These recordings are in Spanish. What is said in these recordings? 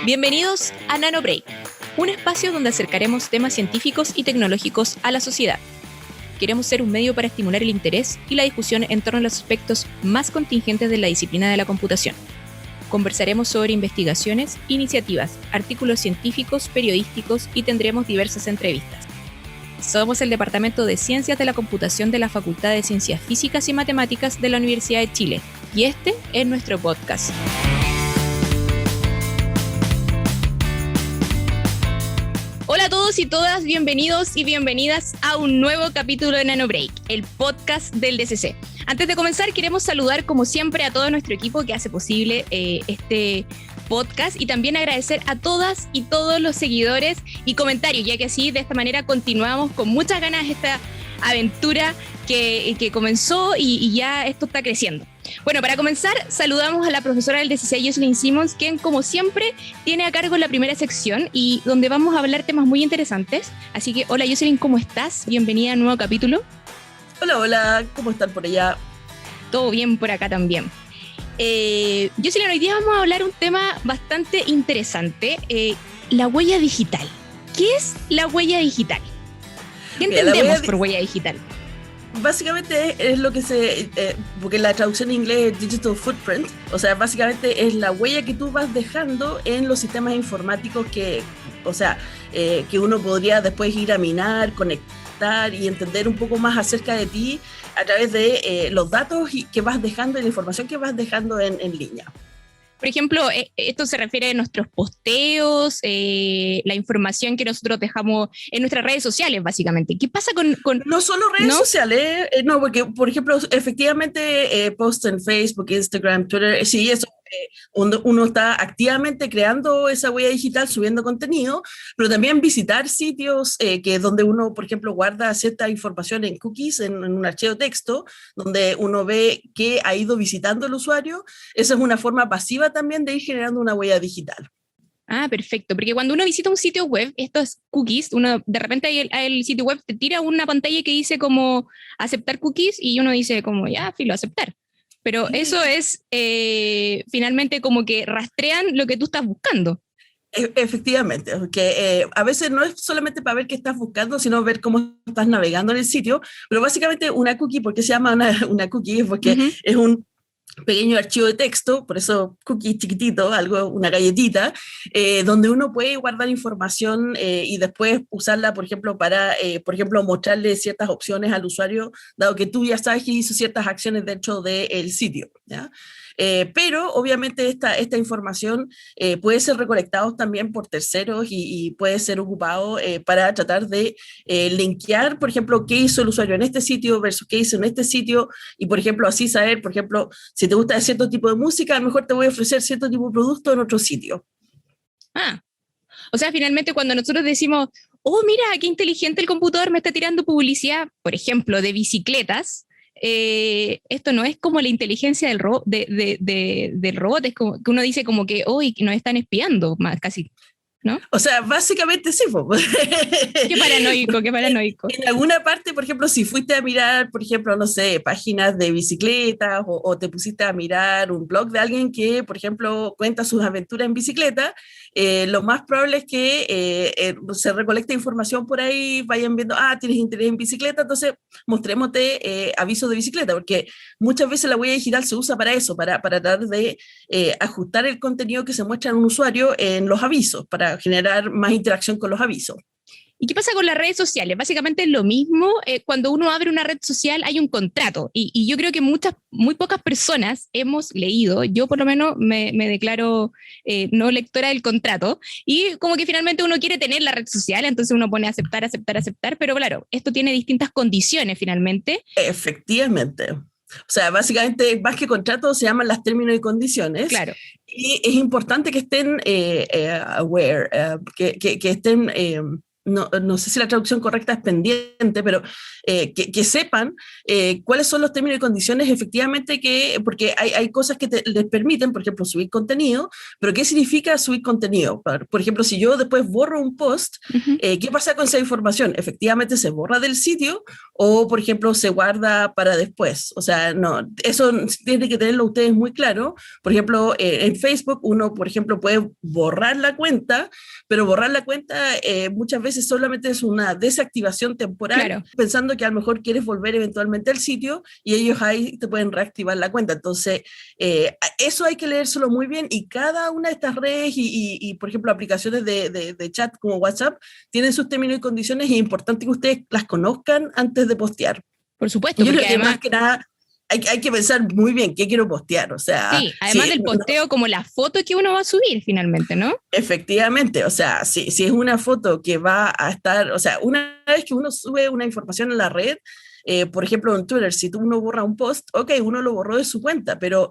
Bienvenidos a NanoBreak, un espacio donde acercaremos temas científicos y tecnológicos a la sociedad. Queremos ser un medio para estimular el interés y la discusión en torno a los aspectos más contingentes de la disciplina de la computación. Conversaremos sobre investigaciones, iniciativas, artículos científicos, periodísticos y tendremos diversas entrevistas. Somos el Departamento de Ciencias de la Computación de la Facultad de Ciencias Físicas y Matemáticas de la Universidad de Chile, y este es nuestro podcast. Hola a todos y todas, bienvenidos y bienvenidas a un nuevo capítulo de NanoBreak, el podcast del DCC. Antes de comenzar, queremos saludar como siempre a todo nuestro equipo que hace posible este podcast y también agradecer a todas y todos los seguidores y comentarios, ya que así de esta manera continuamos con muchas ganas esta aventura que comenzó y ya esto está creciendo. Bueno, para comenzar, saludamos a la profesora del DCC, Jocelyn Simmons, quien como siempre tiene a cargo la primera sección y donde vamos a hablar temas muy interesantes. Así que, hola Jocelyn, ¿cómo estás? Bienvenida a un nuevo capítulo. Hola, ¿cómo están por allá? Todo bien por acá también. Jocelyn, hoy día vamos a hablar un tema bastante interesante, la huella digital. ¿Qué es la huella digital? ¿Qué entendemos por huella digital? Básicamente es lo que porque la traducción en inglés es digital footprint, o sea, básicamente es la huella que tú vas dejando en los sistemas informáticos que uno podría después ir a minar, conectar y entender un poco más acerca de ti a través de los datos que vas dejando y la información que vas dejando en línea. Por ejemplo, esto se refiere a nuestros posteos, la información que nosotros dejamos en nuestras redes sociales, básicamente. ¿Qué pasa con no solo redes sociales, no, porque, por ejemplo, efectivamente, posts en Facebook, Instagram, Twitter, sí, eso. Uno está activamente creando esa huella digital, subiendo contenido, pero también visitar sitios que donde uno, por ejemplo, guarda cierta información en cookies, en un archivo de texto, donde uno ve que ha ido visitando el usuario. Esa es una forma pasiva también de ir generando una huella digital. Ah, perfecto, porque cuando uno visita un sitio web, estos cookies, uno de repente el sitio web te tira una pantalla que dice como aceptar cookies y uno dice como ya, filo, aceptar. Pero eso es finalmente como que rastrean lo que tú estás buscando. Efectivamente, porque a veces no es solamente para ver qué estás buscando, sino ver cómo estás navegando en el sitio, pero básicamente una cookie, ¿por qué se llama una cookie? Porque es un pequeño archivo de texto, por eso cookie chiquitito, una galletita, donde uno puede guardar información y después usarla, por ejemplo, para, mostrarle ciertas opciones al usuario, dado que tú ya sabes que hizo ciertas acciones dentro del sitio, ¿ya? Pero obviamente esta información puede ser recolectada también por terceros y puede ser ocupado para tratar de linkear, por ejemplo, qué hizo el usuario en este sitio versus qué hizo en este sitio y, por ejemplo, así saber, por ejemplo, si te gusta cierto tipo de música, a lo mejor te voy a ofrecer cierto tipo de producto en otro sitio. O sea, finalmente cuando nosotros decimos, oh, mira, qué inteligente el computador me está tirando publicidad, por ejemplo, de bicicletas, esto no es como la inteligencia del robot, del robot, es como que uno dice como que hoy nos están espiando, más casi, ¿no? O sea, básicamente sí. Qué paranoico. En alguna parte, por ejemplo, si fuiste a mirar, por ejemplo, no sé, páginas de bicicletas o te pusiste a mirar un blog de alguien que, por ejemplo, cuenta sus aventuras en bicicleta, lo más probable es que se recolecte información por ahí, vayan viendo, tienes interés en bicicleta, entonces mostrémote avisos de bicicleta, porque muchas veces la huella digital se usa para eso, para tratar de ajustar el contenido que se muestra en un usuario en los avisos, para generar más interacción con los avisos. ¿Y qué pasa con las redes sociales? Básicamente es lo mismo. Cuando uno abre una red social hay un contrato y yo creo que muy pocas personas hemos leído, yo por lo menos me declaro no lectora del contrato y como que finalmente uno quiere tener la red social, entonces uno pone aceptar, pero claro, esto tiene distintas condiciones finalmente. Efectivamente. O sea, básicamente, más que contrato, se llaman las términos y condiciones. Claro. Y es importante que estén aware, que estén no sé si la traducción correcta es pendiente, pero que sepan cuáles son los términos y condiciones efectivamente porque hay cosas que les permiten, por ejemplo, subir contenido, pero ¿qué significa subir contenido? Por ejemplo, si yo después borro un post, ¿qué pasa con esa información? ¿Efectivamente se borra del sitio o, por ejemplo, se guarda para después? O sea, no, eso tienen que tenerlo ustedes muy claro. Por ejemplo, en Facebook uno, por ejemplo, puede borrar la cuenta, pero borrar la cuenta muchas veces solamente es una desactivación temporal, pensando que a lo mejor quieres volver eventualmente al sitio y ellos ahí te pueden reactivar la cuenta. Entonces, eso hay que leérselo muy bien y cada una de estas redes y por ejemplo, aplicaciones de chat como WhatsApp tienen sus términos y condiciones y es importante que ustedes las conozcan antes de postear. Por supuesto. Yo creo que más que nada hay que pensar muy bien qué quiero postear, o sea... Sí, además del posteo, como la foto que uno va a subir finalmente, ¿no? Efectivamente, o sea, si es una foto que va a estar, o sea, una vez que uno sube una información en la red, por ejemplo, en Twitter, si uno borra un post, ok, uno lo borró de su cuenta, pero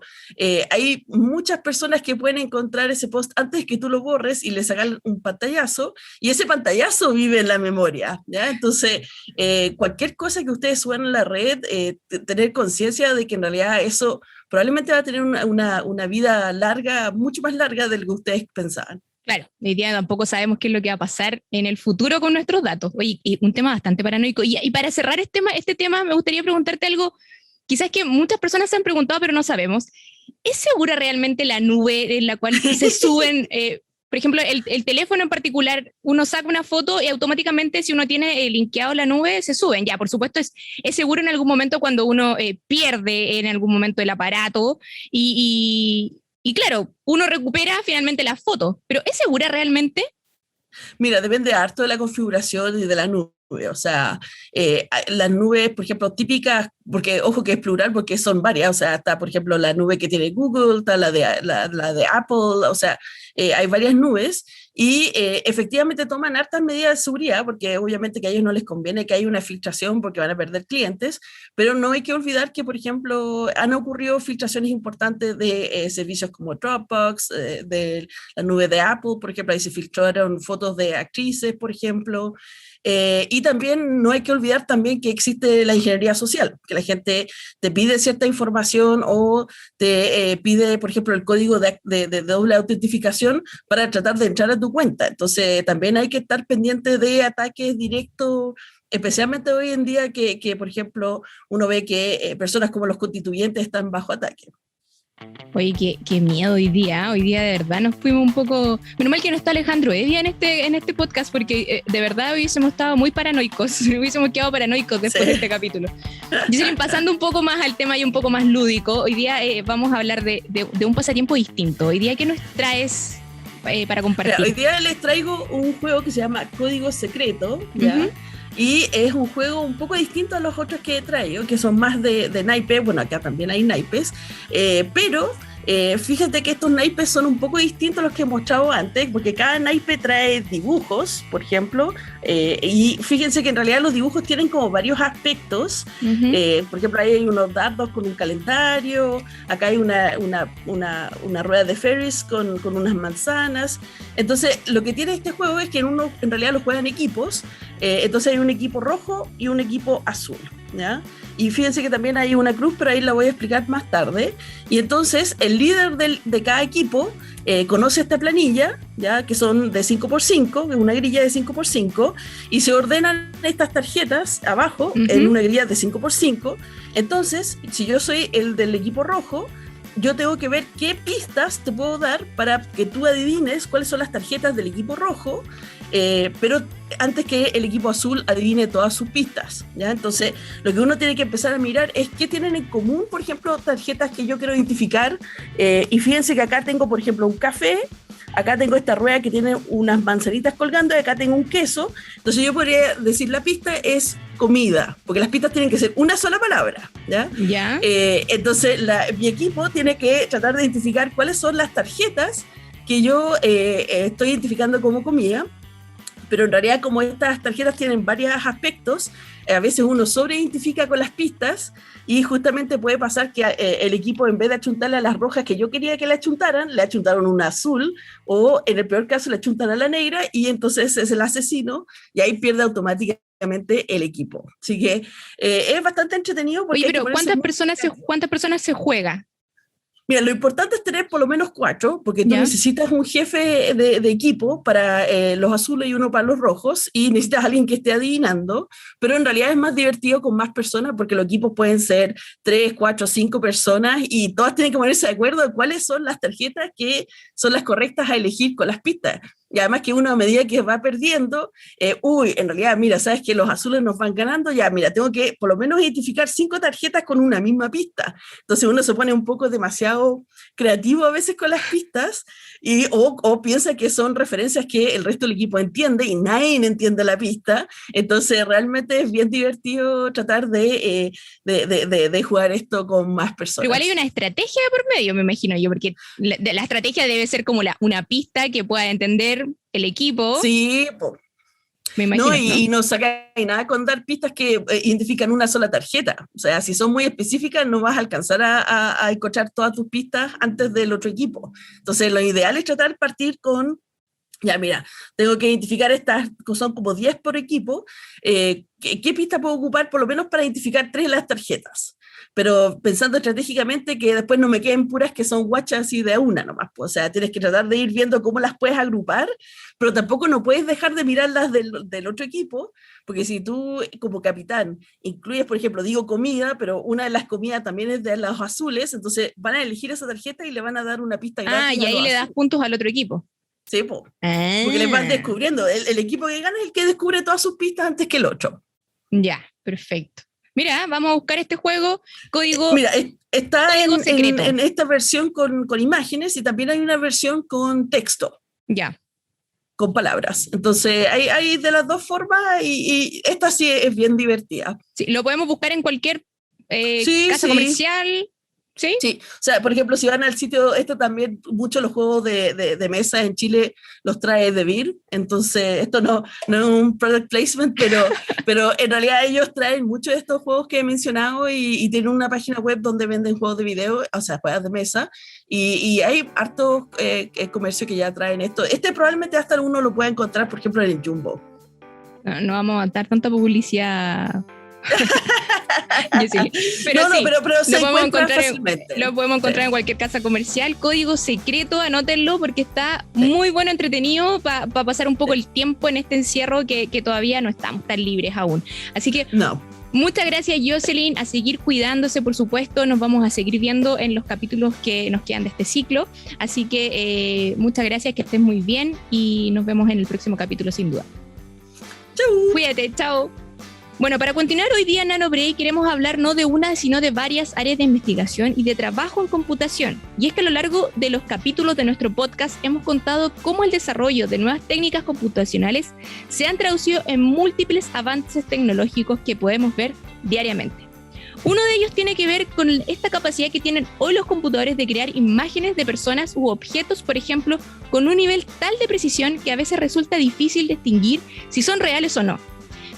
hay muchas personas que pueden encontrar ese post antes que tú lo borres y le sacan un pantallazo, y ese pantallazo vive en la memoria, ¿ya? Entonces, cualquier cosa que ustedes suban en la red, tener conciencia de que en realidad eso probablemente va a tener una vida larga, mucho más larga de lo que ustedes pensaban. Claro, hoy día tampoco sabemos qué es lo que va a pasar en el futuro con nuestros datos. Oye, y un tema bastante paranoico. Y para cerrar este tema, me gustaría preguntarte algo, quizás que muchas personas se han preguntado, pero no sabemos. ¿Es segura realmente la nube en la cual se suben, por ejemplo, el teléfono en particular, uno saca una foto y automáticamente si uno tiene linkeado la nube, se suben? Ya, por supuesto, es seguro en algún momento cuando uno pierde en algún momento el aparato y claro, uno recupera finalmente la foto, pero ¿es segura realmente? Mira, depende harto de la configuración y de la nube. O sea, las nubes, por ejemplo, típicas, porque ojo que es plural porque son varias, o sea, está por ejemplo la nube que tiene Google, está la de Apple, o sea, hay varias nubes y efectivamente toman hartas medidas de seguridad porque obviamente que a ellos no les conviene que haya una filtración porque van a perder clientes, pero no hay que olvidar que, por ejemplo, han ocurrido filtraciones importantes de servicios como Dropbox, de la nube de Apple, por ejemplo, ahí se filtraron fotos de actrices, por ejemplo. Y también no hay que olvidar también que existe la ingeniería social, que la gente te pide cierta información o te pide, por ejemplo, el código de doble autentificación para tratar de entrar a tu cuenta. Entonces también hay que estar pendiente de ataques directos, especialmente hoy en día que por ejemplo, uno ve que personas como los constituyentes están bajo ataque. Oye, qué miedo hoy día de verdad nos fuimos un poco... Menos mal que no está Alejandro Evia en este podcast, porque de verdad hubiésemos estado muy paranoicos, hubiésemos quedado paranoicos después de este capítulo. Jocelyn, pasando un poco más al tema y un poco más lúdico, hoy día vamos a hablar de un pasatiempo distinto. Hoy día, ¿qué nos traes para compartir? Hoy día les traigo un juego que se llama Código Secreto, ¿ya? Uh-huh. Y es un juego un poco distinto a los otros que he traído, que son más de naipes. Bueno, acá también hay naipes, pero fíjate que estos naipes son un poco distintos a los que he mostrado antes, porque cada naipe trae dibujos, por ejemplo, y fíjense que en realidad los dibujos tienen como varios aspectos. Uh-huh. Por ejemplo, hay unos dardos con un calendario, acá hay una rueda de Ferris con unas manzanas. Entonces, lo que tiene este juego es que uno en realidad lo juega en equipos. Entonces hay un equipo rojo y un equipo azul, ¿ya? Y fíjense que también hay una cruz, pero ahí la voy a explicar más tarde. Y entonces el líder de cada equipo conoce esta planilla, ¿ya? Que son de 5x5, que es una grilla de 5x5, y se ordenan estas tarjetas abajo, uh-huh, en una grilla de 5x5. Entonces, si yo soy el del equipo rojo, yo tengo que ver qué pistas te puedo dar para que tú adivines cuáles son las tarjetas del equipo rojo, pero antes que el equipo azul adivine todas sus pistas, ¿ya? Entonces, lo que uno tiene que empezar a mirar es qué tienen en común, por ejemplo, tarjetas que yo quiero identificar, y fíjense que acá tengo, por ejemplo, un café, acá tengo esta rueda que tiene unas manzanitas colgando, y acá tengo un queso. Entonces yo podría decir la pista es comida, porque las pistas tienen que ser una sola palabra, ¿ya? ¿Ya? Entonces mi equipo tiene que tratar de identificar cuáles son las tarjetas que yo estoy identificando como comida, pero en realidad como estas tarjetas tienen varios aspectos, a veces uno sobreidentifica con las pistas y justamente puede pasar que el equipo, en vez de achuntarle a las rojas que yo quería que le achuntaron una azul, o en el peor caso le achuntan a la negra, y entonces es el asesino y ahí pierde automáticamente el equipo. Así que es bastante entretenido. Oye, pero ¿cuántas personas se juega? Mira, lo importante es tener por lo menos 4, porque tú ¿Ya? necesitas un jefe de equipo para los azules y uno para los rojos, y necesitas a alguien que esté adivinando, pero en realidad es más divertido con más personas, porque los equipos pueden ser 3, 4, 5 personas, y todas tienen que ponerse de acuerdo de cuáles son las tarjetas que son las correctas a elegir con las pistas. Y además que uno, a medida que va perdiendo, en realidad, mira, sabes que los azules nos van ganando, ya, mira, tengo que por lo menos identificar 5 tarjetas con una misma pista. Entonces uno se pone un poco demasiado creativo a veces con las pistas, o piensa que son referencias que el resto del equipo entiende y nadie entiende la pista. Entonces realmente es bien divertido tratar de jugar esto con más personas. Pero igual hay una estrategia por medio, me imagino yo, porque la estrategia debe ser como una pista que pueda entender el equipo. Sí, me imagino. No, y no saca nada con dar pistas que identifican una sola tarjeta. O sea, si son muy específicas, no vas a alcanzar a encontrar todas tus pistas antes del otro equipo. Entonces, lo ideal es tratar de partir con, ya mira, tengo que identificar estas, son como 10 por equipo. ¿Qué pista puedo ocupar por lo menos para identificar 3 de las tarjetas? Pero pensando estratégicamente que después no me queden puras que son guachas así de una nomás. Pues, o sea, tienes que tratar de ir viendo cómo las puedes agrupar, pero tampoco no puedes dejar de mirarlas del otro equipo, porque si tú como capitán incluyes, por ejemplo, digo comida, pero una de las comidas también es de los azules, entonces van a elegir esa tarjeta y le van a dar una pista gratis. Y ahí le das puntos al otro equipo. Sí, porque les van descubriendo. El equipo que gana es el que descubre todas sus pistas antes que el otro. Ya, perfecto. Mira, vamos a buscar este juego, código. Mira, está secreto. en esta versión con imágenes, y también hay una versión con texto. Ya. Con palabras. Entonces, hay de las dos formas, y esta sí es bien divertida. Sí, lo podemos buscar en cualquier casa comercial. ¿Sí? Sí, o sea, por ejemplo, si van al sitio, esto también, muchos los juegos de mesa en Chile los trae De Beer, entonces esto no es un product placement, pero en realidad ellos traen muchos de estos juegos que he mencionado, y tienen una página web donde venden juegos de video, o sea, juegos de mesa, y hay hartos comercios que ya traen esto. Probablemente hasta uno lo pueda encontrar, por ejemplo, en el Jumbo. No vamos a dar tanta publicidad. Pero se encuentra fácilmente. Lo podemos encontrar en cualquier casa comercial. Código secreto, anótenlo, porque está muy bueno, entretenido para pasar un poco el tiempo en este encierro que todavía no estamos tan libres aún. Así que muchas gracias, Jocelyn, a seguir cuidándose, por supuesto. Nos vamos a seguir viendo en los capítulos que nos quedan de este ciclo, así que muchas gracias, que estés muy bien y nos vemos en el próximo capítulo sin duda. Chau. Cuídate, chao. Bueno, para continuar hoy día en NanoBreak queremos hablar no de una, sino de varias áreas de investigación y de trabajo en computación. Y es que a lo largo de los capítulos de nuestro podcast hemos contado cómo el desarrollo de nuevas técnicas computacionales se han traducido en múltiples avances tecnológicos que podemos ver diariamente. Uno de ellos tiene que ver con esta capacidad que tienen hoy los computadores de crear imágenes de personas u objetos, por ejemplo, con un nivel tal de precisión que a veces resulta difícil distinguir si son reales o no.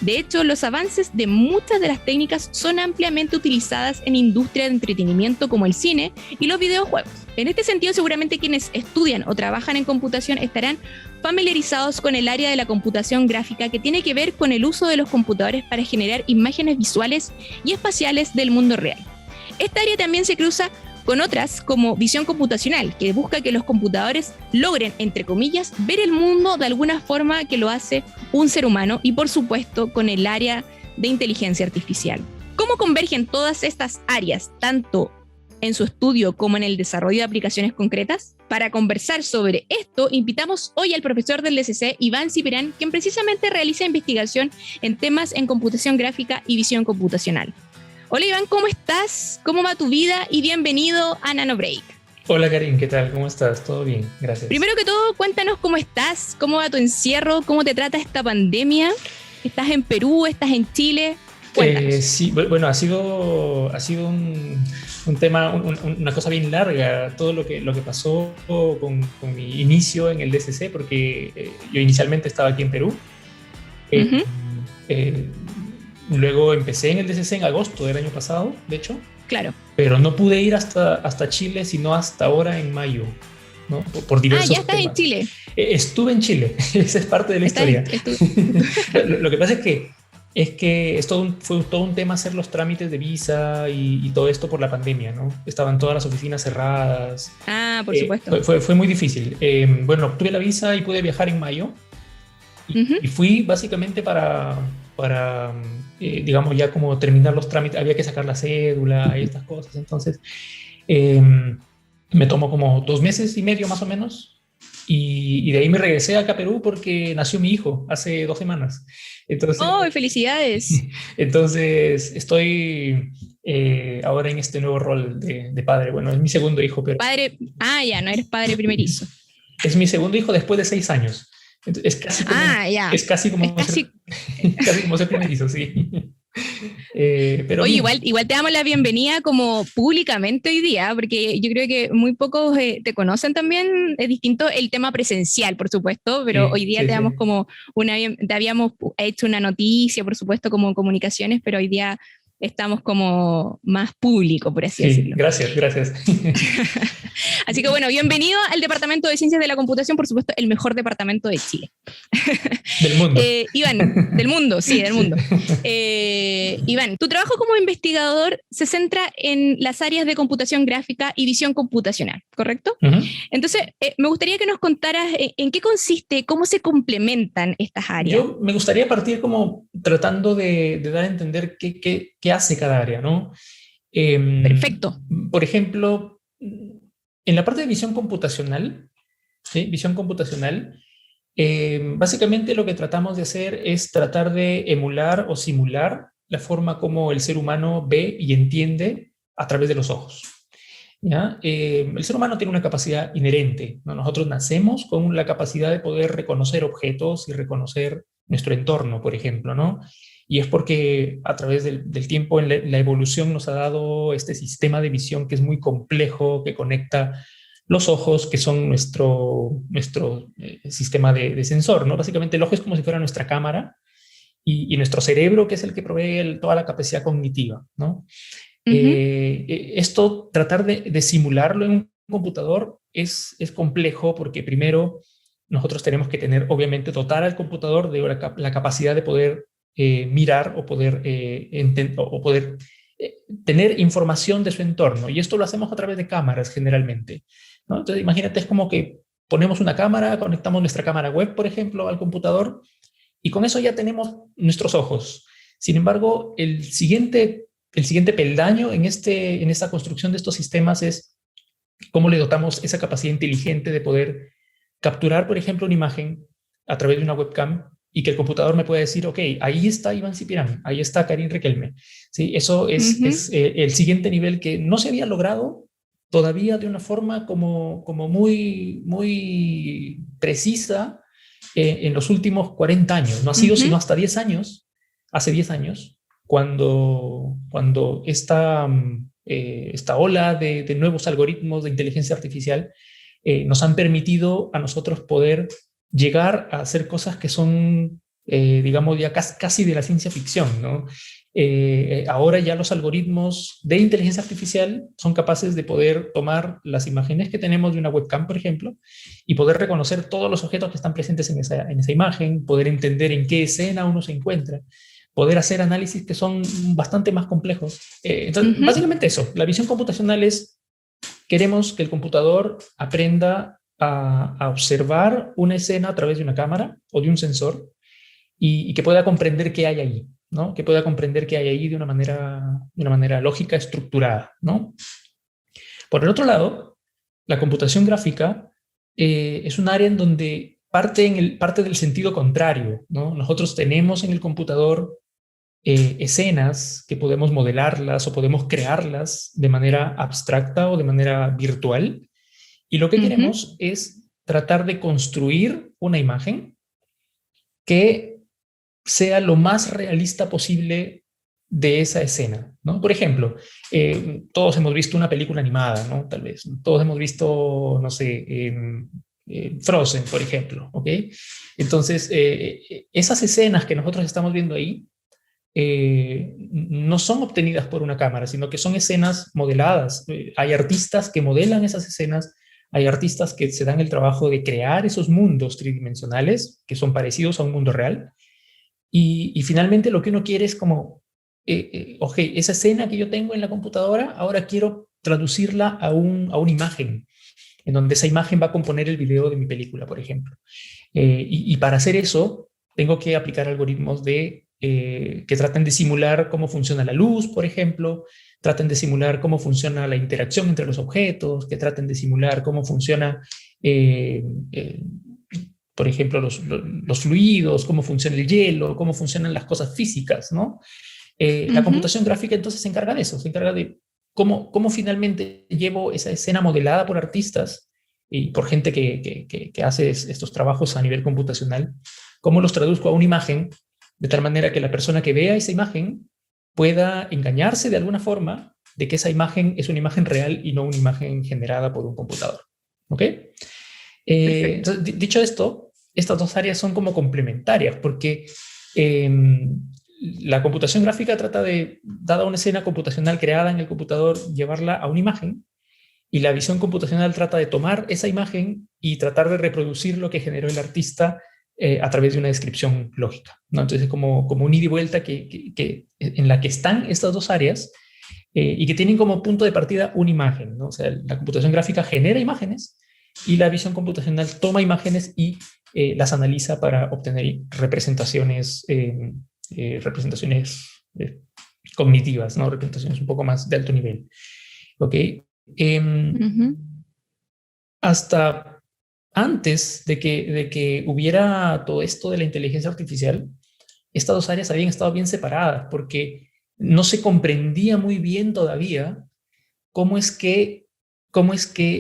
De hecho, los avances de muchas de las técnicas son ampliamente utilizadas en industria de entretenimiento como el cine y los videojuegos. En este sentido, seguramente quienes estudian o trabajan en computación estarán familiarizados con el área de la computación gráfica, que tiene que ver con el uso de los computadores para generar imágenes visuales y espaciales del mundo real. Esta área también se cruza con otras como visión computacional, que busca que los computadores logren, entre comillas, ver el mundo de alguna forma que lo hace un ser humano, y por supuesto con el área de inteligencia artificial. ¿Cómo convergen todas estas áreas, tanto en su estudio como en el desarrollo de aplicaciones concretas? Para conversar sobre esto, invitamos hoy al profesor del DCC, Iván Ciprián, quien precisamente realiza investigación en temas en computación gráfica y visión computacional. Hola Iván, ¿cómo estás? ¿Cómo va tu vida? Y bienvenido a NanoBreak. Hola Karin, ¿qué tal? ¿Cómo estás? ¿Todo bien? Gracias. Primero que todo, cuéntanos cómo estás, cómo va tu encierro, cómo te trata esta pandemia. ¿Estás en Perú? ¿Estás en Chile? Sí, bueno, ha sido un tema, una cosa bien larga, todo lo que pasó con mi inicio en el DCC, porque yo inicialmente estaba aquí en Perú. Luego empecé en el DCC en agosto del año pasado, de hecho. Claro. Pero no pude ir hasta Chile, sino hasta ahora en mayo, ¿no? Por diversos ya estás temas. en Chile. Estuve en Chile, esa es parte de la historia. Lo que pasa es que fue todo un tema hacer los trámites de visa y todo esto por la pandemia, ¿no? Estaban todas las oficinas cerradas. Por supuesto. Fue muy difícil. Bueno, obtuve la visa y pude viajar en mayo. Y fui básicamente para digamos, ya como terminar los trámites. Había que sacar la cédula y estas cosas. Entonces, me tomó como 2 meses y medio más o menos. Y de ahí me regresé acá a Perú porque nació mi hijo hace 2 semanas. Entonces, ¡oh, felicidades! Entonces, estoy ahora en este nuevo rol de padre. Bueno, es mi segundo hijo, pero... Padre, ya, no eres padre primerizo. Es mi segundo hijo después de 6 años. Es casi como, ya. Es casi como, casi como ser primerizo, sí. Pero oye, igual te damos la bienvenida como públicamente hoy día, porque yo creo que muy pocos te conocen también. Es distinto el tema presencial, por supuesto, pero hoy día te damos como te habíamos hecho una noticia, por supuesto, como comunicaciones, pero hoy día estamos como más público, por así decirlo. Gracias. Así que bueno, bienvenido al Departamento de Ciencias de la Computación, por supuesto, el mejor departamento de Chile. Del mundo. Iván, del mundo, sí, del mundo. Iván, tu trabajo como investigador se centra en las áreas de computación gráfica y visión computacional, ¿correcto? Uh-huh. Entonces, me gustaría que nos contaras en qué consiste, cómo se complementan estas áreas. Yo me gustaría partir como tratando de dar a entender qué hace cada área, ¿no? Perfecto. Por ejemplo, en la parte de visión computacional, ¿sí? Básicamente lo que tratamos de hacer es tratar de emular o simular la forma como el ser humano ve y entiende a través de los ojos. ¿Ya? El ser humano tiene una capacidad inherente, ¿no? Nosotros nacemos con la capacidad de poder reconocer objetos y reconocer nuestro entorno, por ejemplo, ¿no? Y es porque a través del tiempo la evolución nos ha dado este sistema de visión que es muy complejo, que conecta los ojos, que son nuestro sistema de sensor, ¿no? Básicamente el ojo es como si fuera nuestra cámara y nuestro cerebro, que es el que provee toda la capacidad cognitiva, ¿no? Uh-huh. Esto, tratar de simularlo en un computador es complejo porque primero nosotros tenemos que tener, obviamente, dotar al computador de la capacidad de poder mirar o poder tener información de su entorno. Y esto lo hacemos a través de cámaras generalmente, ¿no? Entonces, imagínate, es como que ponemos una cámara, conectamos nuestra cámara web, por ejemplo, al computador y con eso ya tenemos nuestros ojos. Sin embargo, el siguiente peldaño en esta construcción de estos sistemas es cómo le dotamos esa capacidad inteligente de poder capturar, por ejemplo, una imagen a través de una webcam y que el computador me pueda decir, ok, ahí está Iván Cipirán, ahí está Karin Riquelme. ¿Sí? Eso es, uh-huh. es el siguiente nivel que no se había logrado todavía de una forma como muy, muy precisa en los últimos 40 años. No ha sido uh-huh. sino hasta 10 años, hace 10 años, cuando esta ola de nuevos algoritmos de inteligencia artificial nos han permitido a nosotros poder llegar a hacer cosas que son, digamos, ya casi de la ciencia ficción, ¿no? Ahora ya los algoritmos de inteligencia artificial son capaces de poder tomar las imágenes que tenemos de una webcam, por ejemplo, y poder reconocer todos los objetos que están presentes en esa imagen, poder entender en qué escena uno se encuentra, poder hacer análisis que son bastante más complejos. Entonces, uh-huh. básicamente eso, la visión computacional es, queremos que el computador aprenda a observar una escena a través de una cámara o de un sensor y que pueda comprender qué hay ahí, ¿no? Que pueda comprender qué hay ahí de una manera lógica, estructurada, ¿no? Por el otro lado, la computación gráfica es un área en donde parte del sentido contrario, ¿no? Nosotros tenemos en el computador escenas que podemos modelarlas o podemos crearlas de manera abstracta o de manera virtual. Y lo que uh-huh. queremos es tratar de construir una imagen que sea lo más realista posible de esa escena, ¿no? Por ejemplo, todos hemos visto una película animada, ¿no? Tal vez. Todos hemos visto, no sé, Frozen, por ejemplo, ¿ok? Entonces, esas escenas que nosotros estamos viendo ahí no son obtenidas por una cámara, sino que son escenas modeladas. Hay artistas que modelan esas escenas, hay artistas que se dan el trabajo de crear esos mundos tridimensionales que son parecidos a un mundo real. Y finalmente lo que uno quiere es como, ok, esa escena que yo tengo en la computadora, ahora quiero traducirla a una imagen, en donde esa imagen va a componer el video de mi película, por ejemplo. Y para hacer eso, tengo que aplicar algoritmos que traten de simular cómo funciona la luz, por ejemplo, traten de simular cómo funciona la interacción entre los objetos, que traten de simular cómo funciona, por ejemplo, los fluidos, cómo funciona el hielo, cómo funcionan las cosas físicas, ¿no? La computación gráfica entonces se encarga de eso, se encarga de cómo finalmente llevo esa escena modelada por artistas y por gente que hace estos trabajos a nivel computacional, cómo los traduzco a una imagen de tal manera que la persona que vea esa imagen pueda engañarse de alguna forma de que esa imagen es una imagen real y no una imagen generada por un computador. ¿Ok? Entonces, dicho esto, estas dos áreas son como complementarias porque la computación gráfica trata de, dada una escena computacional creada en el computador, llevarla a una imagen, y la visión computacional trata de tomar esa imagen y tratar de reproducir lo que generó el artista a través de una descripción lógica, ¿no? Entonces, como un ida y vuelta en la que están estas dos áreas y que tienen como punto de partida una imagen, ¿no? O sea, la computación gráfica genera imágenes y la visión computacional toma imágenes y las analiza para obtener representaciones cognitivas, ¿no? Representaciones un poco más de alto nivel. ¿Ok? Hasta antes de que hubiera todo esto de la inteligencia artificial, estas dos áreas habían estado bien separadas porque no se comprendía muy bien todavía cómo es que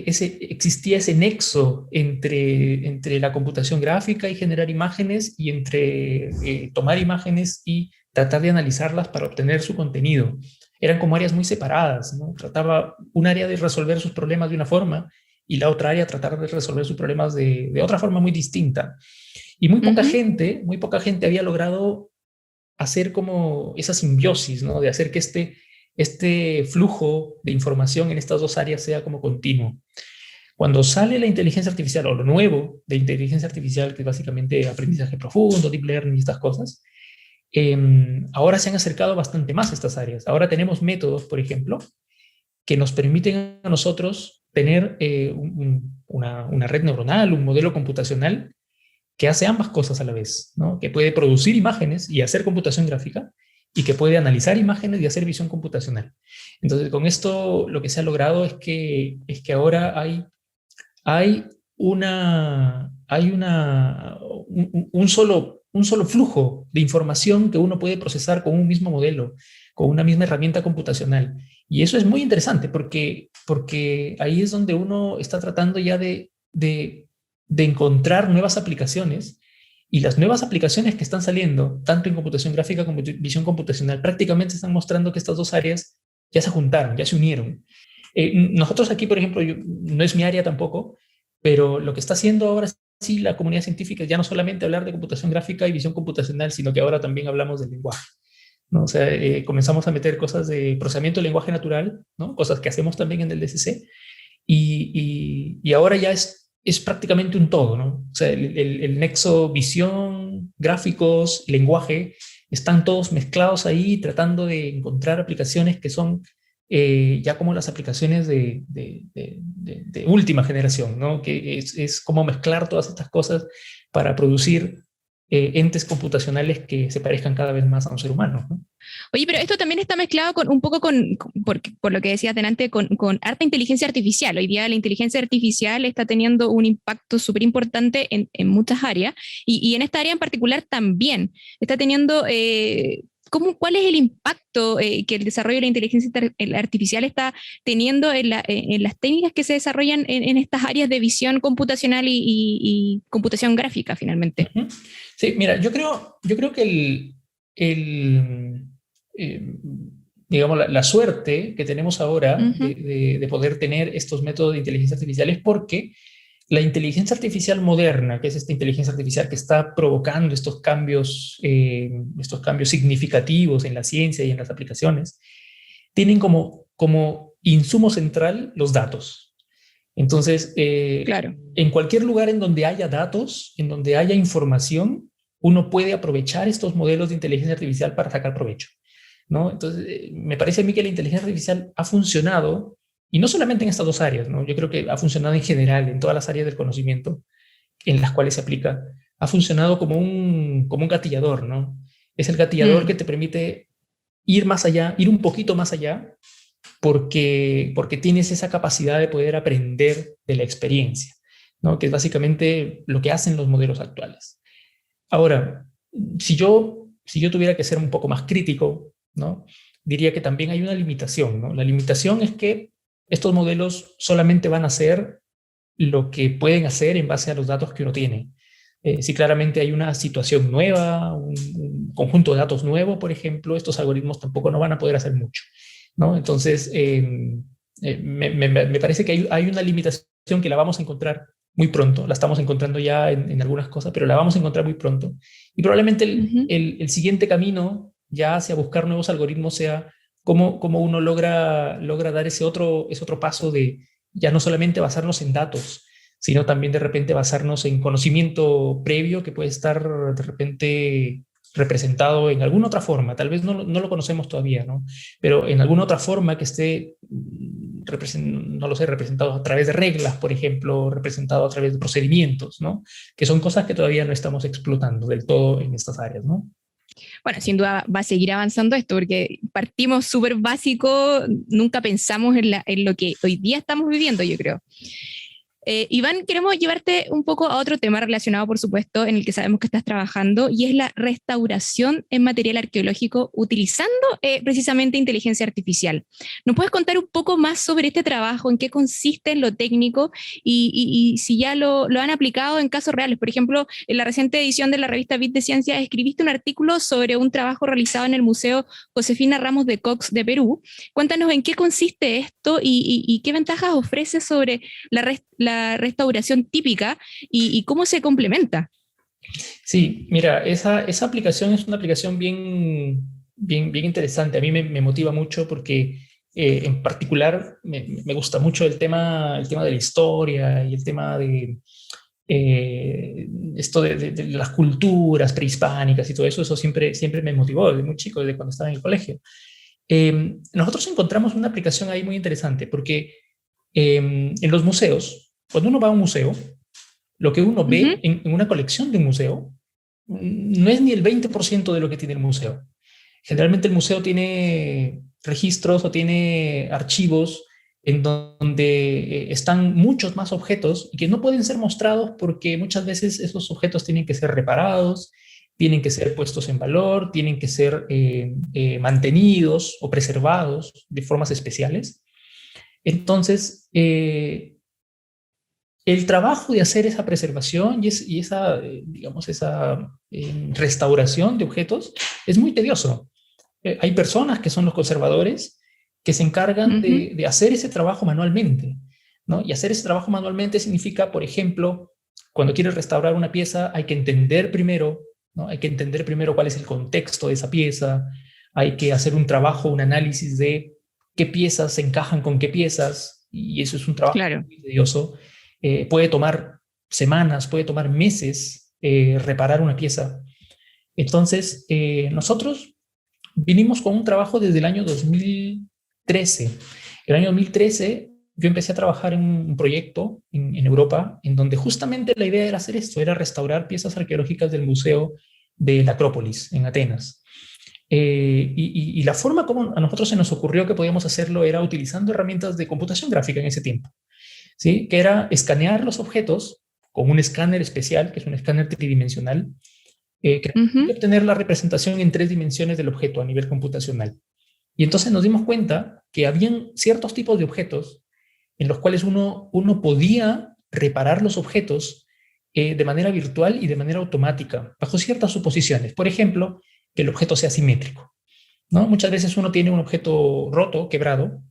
existía ese nexo entre la computación gráfica y generar imágenes y entre tomar imágenes y tratar de analizarlas para obtener su contenido. Eran como áreas muy separadas, ¿no? Trataba un área de resolver sus problemas de una forma y la otra área tratar de resolver sus problemas de otra forma muy distinta. Y muy poca gente había logrado hacer como esa simbiosis, ¿no? De hacer que este flujo de información en estas dos áreas sea como continuo. Cuando sale la inteligencia artificial, o lo nuevo de inteligencia artificial, que es básicamente aprendizaje profundo, deep learning y estas cosas, ahora se han acercado bastante más a estas áreas. Ahora tenemos métodos, por ejemplo, que nos permiten a nosotros tener una red neuronal, un modelo computacional que hace ambas cosas a la vez, ¿no? Que puede producir imágenes y hacer computación gráfica, y que puede analizar imágenes y hacer visión computacional. Entonces, con esto lo que se ha logrado es que ahora hay un solo flujo de información que uno puede procesar con un mismo modelo, con una misma herramienta computacional. Y eso es muy interesante porque ahí es donde uno está tratando ya de encontrar nuevas aplicaciones, y las nuevas aplicaciones que están saliendo, tanto en computación gráfica como en visión computacional, prácticamente están mostrando que estas dos áreas ya se juntaron, ya se unieron. Nosotros aquí, por ejemplo, no es mi área tampoco, pero lo que está haciendo ahora sí la comunidad científica es ya no solamente hablar de computación gráfica y visión computacional, sino que ahora también hablamos del lenguaje, ¿no? O sea, comenzamos a meter cosas de procesamiento del lenguaje natural, ¿no? Cosas que hacemos también en el DCC, y ahora ya es prácticamente un todo, ¿no? O sea, el nexo visión, gráficos, lenguaje, están todos mezclados ahí tratando de encontrar aplicaciones que son ya como las aplicaciones de última generación, ¿no? Que es como mezclar todas estas cosas para producir entes computacionales que se parezcan cada vez más a un ser humano, ¿no? Oye, pero esto también está mezclado un poco por lo que decías delante, con harta inteligencia artificial. Hoy día la inteligencia artificial está teniendo un impacto súper importante en muchas áreas, y en esta área en particular también está teniendo... ¿Cuál es el impacto que el desarrollo de la inteligencia artificial está teniendo en las técnicas que se desarrollan en estas áreas de visión computacional y computación gráfica, finalmente? Sí, mira, yo creo que digamos, la suerte que tenemos ahora de poder tener estos métodos de inteligencia artificial es porque La inteligencia artificial moderna, que es esta inteligencia artificial que está provocando estos cambios significativos en la ciencia y en las aplicaciones, tienen como insumo central los datos. Entonces, Claro. en cualquier lugar en donde haya datos, en donde haya información, uno puede aprovechar estos modelos de inteligencia artificial para sacar provecho, ¿no? Entonces, me parece a mí que la inteligencia artificial ha funcionado, y no solamente en estas dos áreas, ¿no? Yo creo que ha funcionado en general, en todas las áreas del conocimiento en las cuales se aplica, ha funcionado como un gatillador, ¿no? Es el gatillador que te permite ir más allá, ir un poquito más allá, porque tienes esa capacidad de poder aprender de la experiencia, ¿no? Que es básicamente lo que hacen los modelos actuales. Ahora, si yo tuviera que ser un poco más crítico, ¿no? Diría que también hay una limitación, ¿no? La limitación es que estos modelos solamente van a hacer lo que pueden hacer en base a los datos que uno tiene. Si claramente hay una situación nueva, un conjunto de datos nuevo, por ejemplo, estos algoritmos tampoco no van a poder hacer mucho, ¿no? Entonces, me parece que hay una limitación que la vamos a encontrar muy pronto. La estamos encontrando ya en algunas cosas, pero la vamos a encontrar muy pronto. Y probablemente el siguiente camino ya hacia buscar nuevos algoritmos sea cómo uno logra dar ese otro paso de ya no solamente basarnos en datos, sino también de repente basarnos en conocimiento previo que puede estar de repente representado en alguna otra forma. Tal vez no lo conocemos todavía, ¿no? Pero en alguna otra forma que esté, no lo sé, representado a través de reglas, por ejemplo, representado a través de procedimientos, ¿no? Que son cosas que todavía no estamos explotando del todo en estas áreas, ¿no? Bueno, sin duda va a seguir avanzando esto, porque partimos súper básico, nunca pensamos en lo que hoy día estamos viviendo, yo creo. Iván, queremos llevarte un poco a otro tema relacionado, por supuesto, en el que sabemos que estás trabajando, y es la restauración en material arqueológico utilizando precisamente inteligencia artificial. ¿Nos puedes contar un poco más sobre este trabajo, en qué consiste en lo técnico y si ya lo han aplicado en casos reales? Por ejemplo, en la reciente edición de la revista Bit de Ciencia escribiste un artículo sobre un trabajo realizado en el Museo Josefina Ramos de Cox de Perú. Cuéntanos en qué consiste esto y qué ventajas ofrece sobre la restauración típica y cómo se complementa. Sí, mira, esa aplicación es una aplicación bien interesante. A mí me motiva mucho porque en particular me gusta mucho el tema de la historia y el tema de esto de las culturas prehispánicas y todo eso. Eso siempre me motivó desde muy chico, desde cuando estaba en el colegio. Nosotros encontramos una aplicación ahí muy interesante porque en los museos, cuando uno va a un museo, lo que uno ve en una colección de un museo no es ni el 20% de lo que tiene el museo. Generalmente el museo tiene registros o tiene archivos en donde están muchos más objetos y que no pueden ser mostrados porque muchas veces esos objetos tienen que ser reparados, tienen que ser puestos en valor, tienen que ser mantenidos o preservados de formas especiales. Entonces, el trabajo de hacer esa preservación y esa, digamos, esa restauración de objetos es muy tedioso. Hay personas que son los conservadores que se encargan de hacer ese trabajo manualmente, ¿no? Y hacer ese trabajo manualmente significa, por ejemplo, cuando quieres restaurar una pieza, hay que entender primero, ¿no? Hay que entender primero cuál es el contexto de esa pieza, hay que hacer un trabajo, un análisis de qué piezas se encajan con qué piezas, y eso es un trabajo muy tedioso. Puede tomar semanas, puede tomar meses reparar una pieza. Entonces, nosotros vinimos con un trabajo desde el año 2013. El año 2013 yo empecé a trabajar en un proyecto en Europa, en donde justamente la idea era hacer esto, era restaurar piezas arqueológicas del Museo de la Acrópolis, en Atenas. Y la forma como a nosotros se nos ocurrió que podíamos hacerlo era utilizando herramientas de computación gráfica en ese tiempo, ¿sí? Que era escanear los objetos con un escáner especial, que es un escáner tridimensional, que permite obtener la representación en 3 dimensiones del objeto a nivel computacional. Y entonces nos dimos cuenta que habían ciertos tipos de objetos en los cuales uno podía reparar los objetos de manera virtual y de manera automática, bajo ciertas suposiciones. Por ejemplo, que el objeto sea simétrico, ¿no? Muchas veces uno tiene un objeto roto, quebrado,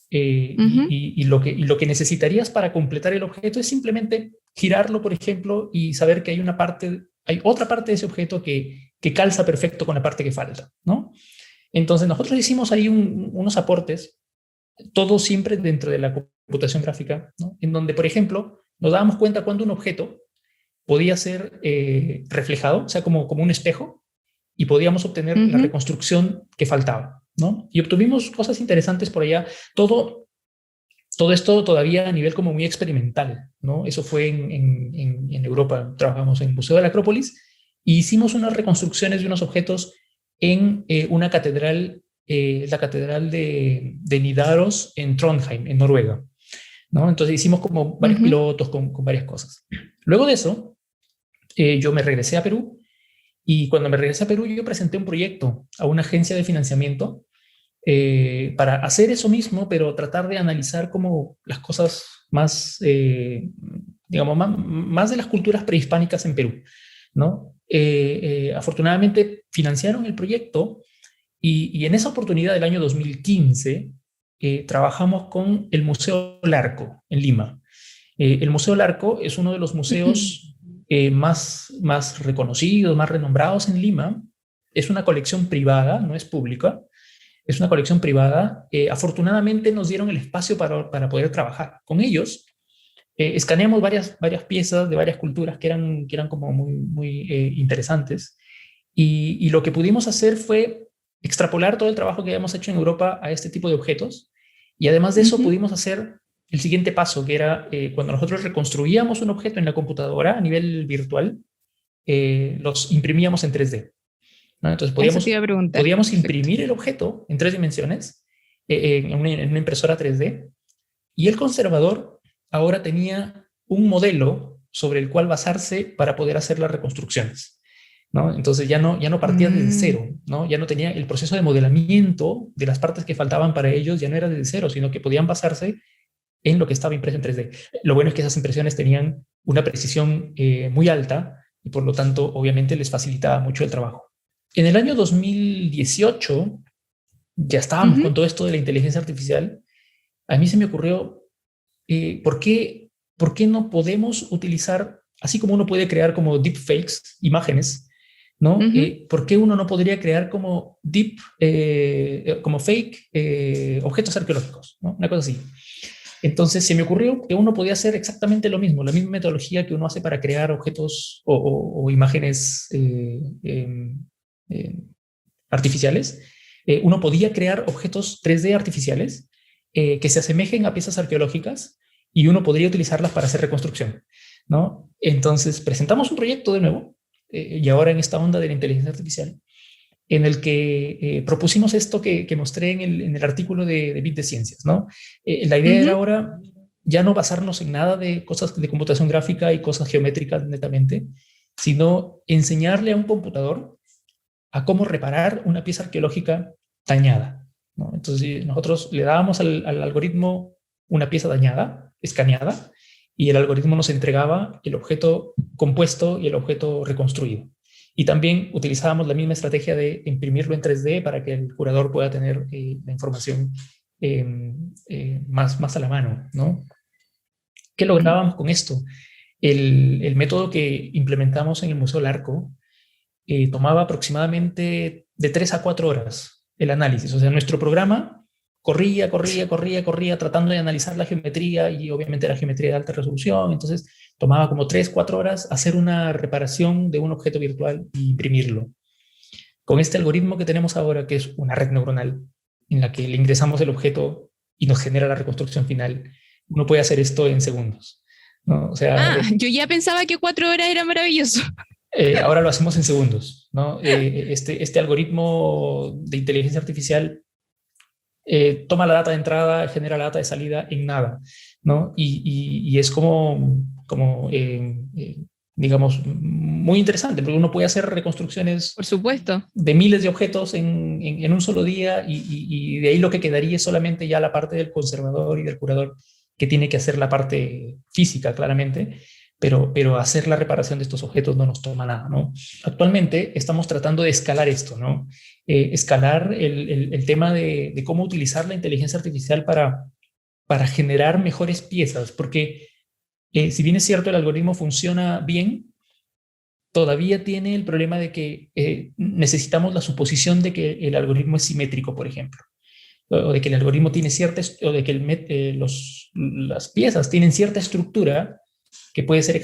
y lo que necesitarías para completar el objeto es simplemente girarlo, por ejemplo, y saber que hay otra parte de ese objeto que calza perfecto con la parte que falta, ¿no? Entonces nosotros hicimos ahí unos aportes, todo siempre dentro de la computación gráfica, ¿no? En donde, por ejemplo, nos dábamos cuenta cuando un objeto podía ser reflejado, o sea, como un espejo, y podíamos obtener la reconstrucción que faltaba, ¿no? Y obtuvimos cosas interesantes por allá. Todo esto todavía a nivel como muy experimental, ¿no? Eso fue en Europa. Trabajamos en el Museo de la Acrópolis y hicimos unas reconstrucciones de unos objetos en una catedral, la catedral de Nidaros en Trondheim, en Noruega, ¿no? Entonces hicimos como varios pilotos con varias cosas. Luego de eso, yo me regresé a Perú, y cuando me regresé a Perú yo presenté un proyecto a una agencia de financiamiento para hacer eso mismo, pero tratar de analizar como las cosas más, digamos, más de las culturas prehispánicas en Perú, ¿no? Afortunadamente financiaron el proyecto y en esa oportunidad del año 2015 trabajamos con el Museo Larco en Lima. El Museo Larco es uno de los museos más reconocidos, más renombrados en Lima. Es una colección privada, no es pública. Es una colección privada. Afortunadamente nos dieron el espacio para poder trabajar con ellos. Escaneamos varias piezas de varias culturas que eran como muy interesantes. Y lo que pudimos hacer fue extrapolar todo el trabajo que habíamos hecho en Europa a este tipo de objetos. Y además de eso pudimos hacer el siguiente paso, que era cuando nosotros reconstruíamos un objeto en la computadora a nivel virtual, los imprimíamos en 3D, ¿no? Entonces podíamos imprimir el objeto en 3 dimensiones en una impresora 3D, y el conservador ahora tenía un modelo sobre el cual basarse para poder hacer las reconstrucciones, ¿no? Entonces ya no partía desde cero, ¿no? Ya no tenía el proceso de modelamiento de las partes que faltaban para ellos, ya no era desde cero, sino que podían basarse en lo que estaba impreso en 3D. Lo bueno es que esas impresiones tenían una precisión muy alta y por lo tanto obviamente les facilitaba mucho el trabajo. En el año 2018 ya estábamos con todo esto de la inteligencia artificial. A mí se me ocurrió, ¿por qué no podemos utilizar, así como uno puede crear como deepfakes, imágenes, ¿no? ¿Por qué uno no podría crear como como fake objetos arqueológicos, ¿no? Una cosa así. Entonces se me ocurrió que uno podía hacer exactamente lo mismo, la misma metodología que uno hace para crear objetos o imágenes artificiales. Uno podía crear objetos 3D artificiales que se asemejen a piezas arqueológicas y uno podría utilizarlas para hacer reconstrucción, ¿no? Entonces presentamos un proyecto de nuevo y ahora en esta onda de la inteligencia artificial, en el que propusimos esto que mostré en el artículo de Bit de Ciencias, ¿no? La idea era ahora ya no basarnos en nada de cosas de computación gráfica y cosas geométricas netamente, sino enseñarle a un computador a cómo reparar una pieza arqueológica dañada, ¿no? Entonces nosotros le dábamos al algoritmo una pieza dañada, escaneada, y el algoritmo nos entregaba el objeto compuesto y el objeto reconstruido. Y también utilizábamos la misma estrategia de imprimirlo en 3D para que el curador pueda tener la información más a la mano, ¿no? ¿Qué lográbamos con esto? El método que implementamos en el Museo Larco tomaba aproximadamente de 3 a 4 horas el análisis. O sea, nuestro programa corría tratando de analizar la geometría, y obviamente la geometría de alta resolución. Entonces tomaba como 3, 4 horas hacer una reparación de un objeto virtual e imprimirlo. Con este algoritmo que tenemos ahora, que es una red neuronal en la que le ingresamos el objeto y nos genera la reconstrucción final, uno puede hacer esto en segundos, ¿no? O sea, yo ya pensaba que 4 horas era maravilloso. Ahora lo hacemos en segundos, ¿no? Este algoritmo de inteligencia artificial toma la data de entrada, genera la data de salida en nada, ¿no? Y es digamos, muy interesante, porque uno puede hacer reconstrucciones, por supuesto, de miles de objetos en un solo día, y de ahí lo que quedaría es solamente ya la parte del conservador y del curador, que tiene que hacer la parte física, claramente, pero hacer la reparación de estos objetos no nos toma nada, ¿no? Actualmente estamos tratando de escalar esto, ¿no? Escalar el tema de cómo utilizar la inteligencia artificial para generar mejores piezas, porque si bien es cierto el algoritmo funciona bien, todavía tiene el problema de que necesitamos la suposición de que el algoritmo es simétrico, por ejemplo, o de que el algoritmo tiene o de que las piezas tienen cierta estructura que puede ser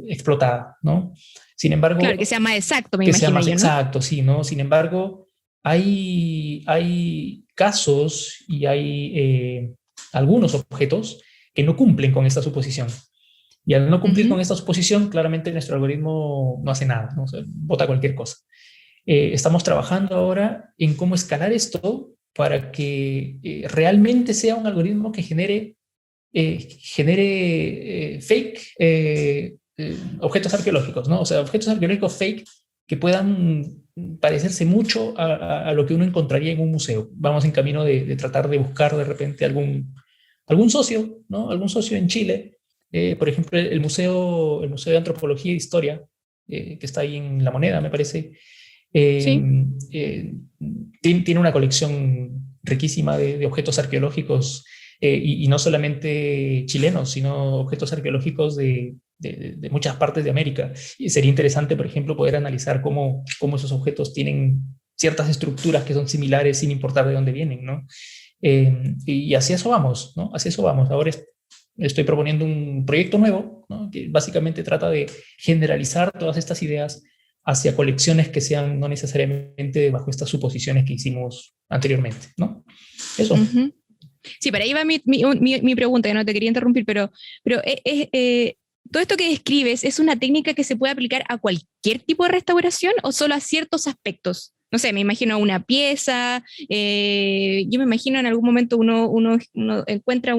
explotada, ¿no? Sin embargo... Claro, que sea más exacto, me que imagino sea más yo, ¿no? exacto, sí, ¿no? Sin embargo, hay casos y hay algunos objetos que no cumplen con esta suposición. Y al no cumplir con esta suposición, claramente nuestro algoritmo no hace nada, ¿no? O sea, bota cualquier cosa. Estamos trabajando ahora en cómo escalar esto para que realmente sea un algoritmo que genere fake objetos arqueológicos, ¿no? O sea, objetos arqueológicos fake que puedan parecerse mucho a lo que uno encontraría en un museo. Vamos en camino de tratar de buscar de repente algún socio, ¿no? Algún socio en Chile. Por ejemplo, el Museo de Antropología e Historia, que está ahí en La Moneda, me parece, Sí. tiene una colección riquísima de objetos arqueológicos y no solamente chilenos, sino objetos arqueológicos de muchas partes de América. Y sería interesante, por ejemplo, poder analizar cómo esos objetos tienen ciertas estructuras que son similares sin importar de dónde vienen, ¿no? Y hacia eso vamos, ¿no? Hacia eso vamos. Ahora estoy proponiendo un proyecto nuevo, ¿no? Que básicamente trata de generalizar todas estas ideas hacia colecciones que sean no necesariamente bajo estas suposiciones que hicimos anteriormente, ¿no? Eso. Sí, para ahí va mi pregunta, que no te quería interrumpir, pero todo esto que describes, ¿es una técnica que se puede aplicar a cualquier tipo de restauración o solo a ciertos aspectos? No sé, me imagino una pieza, yo me imagino en algún momento uno encuentra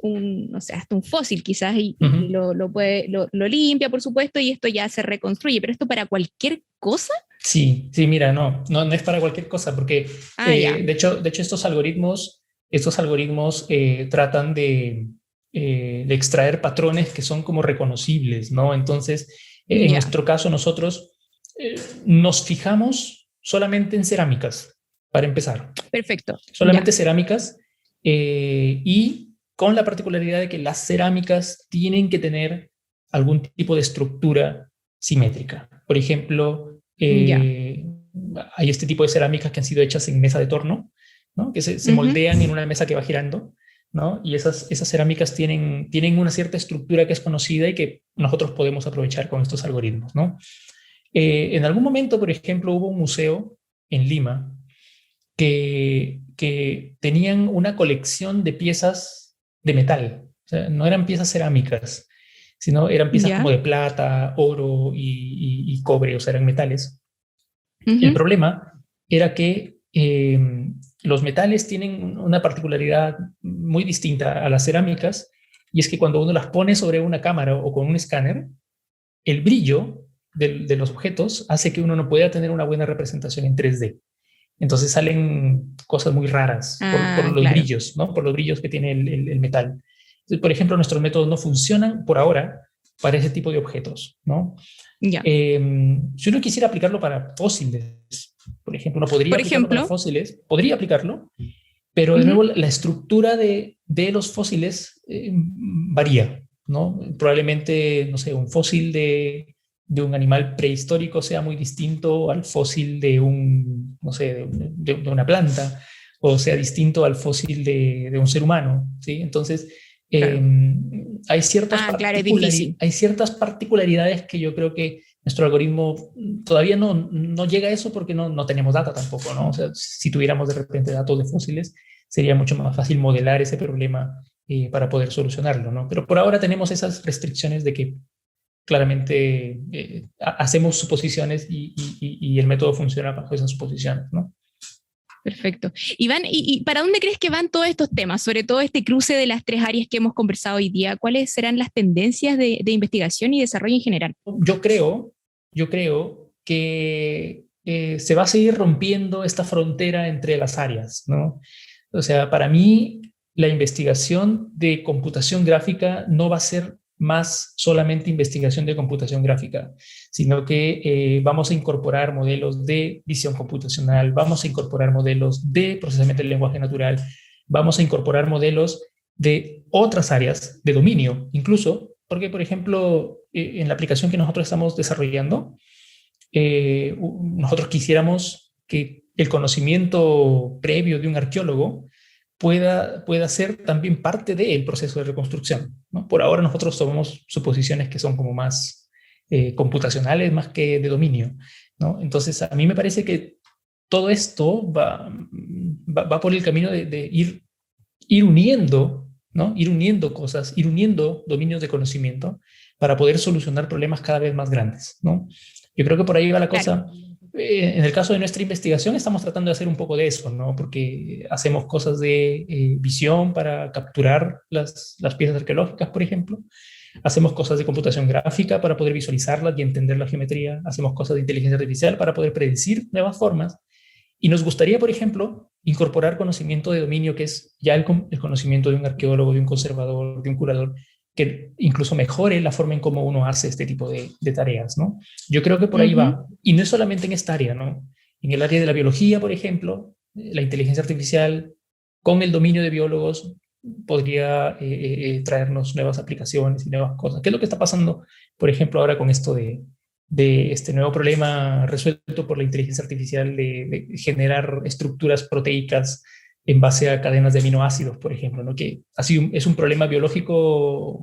no sé, hasta un fósil quizás y lo limpia, por supuesto, y esto ya se reconstruye, pero esto para cualquier cosa. Sí, mira, no es para cualquier cosa, porque de hecho estos algoritmos tratan de extraer patrones que son como reconocibles, ¿no? Entonces, en nuestro caso, nosotros nos fijamos solamente en cerámicas, para empezar. Perfecto. Solamente cerámicas y con la particularidad de que las cerámicas tienen que tener algún tipo de estructura simétrica. Por ejemplo, hay este tipo de cerámicas que han sido hechas en mesa de torno, ¿no? Que se moldean en una mesa que va girando, ¿no? Y esas cerámicas tienen una cierta estructura que es conocida y que nosotros podemos aprovechar con estos algoritmos, ¿no? En algún momento, por ejemplo, hubo un museo en Lima que tenían una colección de piezas de metal. O sea, no eran piezas cerámicas, sino eran piezas como de plata, oro y cobre, o sea, eran metales. El problema era que los metales tienen una particularidad muy distinta a las cerámicas, y es que cuando uno las pone sobre una cámara o con un escáner, el brillo de los objetos hace que uno no pueda tener una buena representación en 3D. Entonces salen cosas muy raras por los brillos, ¿no? Por los brillos que tiene el metal. Entonces, por ejemplo, nuestros métodos no funcionan por ahora para ese tipo de objetos, ¿no? Si uno quisiera aplicarlo para fósiles, por ejemplo, uno podría aplicarlo para fósiles, podría aplicarlo, pero de nuevo la estructura de los fósiles varía, ¿no? Probablemente, no sé, un fósil de un animal prehistórico sea muy distinto al fósil de no sé, de una planta, o sea distinto al fósil de un ser humano, ¿sí? Entonces, hay ciertas particularidades que yo creo que nuestro algoritmo todavía no llega a eso porque no tenemos data tampoco, ¿no? O sea, si tuviéramos de repente datos de fósiles, sería mucho más fácil modelar ese problema para poder solucionarlo, ¿no? Pero por ahora tenemos esas restricciones de que claramente hacemos suposiciones y el método funciona bajo esas suposiciones, ¿no? Perfecto. Iván, ¿y para dónde crees que van todos estos temas? Sobre todo este cruce de las tres áreas que hemos conversado hoy día. ¿Cuáles serán las tendencias de investigación y desarrollo en general? Yo creo que se va a seguir rompiendo esta frontera entre las áreas, ¿no? O sea, para mí, la investigación de computación gráfica no va a ser más solamente investigación de computación gráfica, sino que vamos a incorporar modelos de visión computacional, vamos a incorporar modelos de procesamiento del lenguaje natural, vamos a incorporar modelos de otras áreas de dominio, incluso porque, por ejemplo, en la aplicación que nosotros estamos desarrollando, nosotros quisiéramos que el conocimiento previo de un arqueólogo pueda ser también parte del proceso de reconstrucción, ¿no? Por ahora nosotros tomamos suposiciones que son como más computacionales, más que de dominio, ¿no? Entonces, a mí me parece que todo esto va por el camino de ir uniendo, ¿no? Ir uniendo cosas, ir uniendo dominios de conocimiento para poder solucionar problemas cada vez más grandes, ¿no? Yo creo que por ahí va la cosa. Claro. En el caso de nuestra investigación estamos tratando de hacer un poco de eso, ¿no? Porque hacemos cosas de visión para capturar las piezas arqueológicas, por ejemplo. Hacemos cosas de computación gráfica para poder visualizarlas y entender la geometría. Hacemos cosas de inteligencia artificial para poder predecir nuevas formas. Y nos gustaría, por ejemplo, incorporar conocimiento de dominio, que es ya el conocimiento de un arqueólogo, de un conservador, de un curador, que incluso mejore la forma en cómo uno hace este tipo de tareas, ¿no? Yo creo que por ahí va. Y no es solamente en esta área, ¿no? En el área de la biología, por ejemplo, la inteligencia artificial, con el dominio de biólogos, podría traernos nuevas aplicaciones y nuevas cosas. ¿Qué es lo que está pasando, por ejemplo, ahora con esto de este nuevo problema resuelto por la inteligencia artificial de generar estructuras proteicas en base a cadenas de aminoácidos, por ejemplo, ¿no? Que es un problema biológico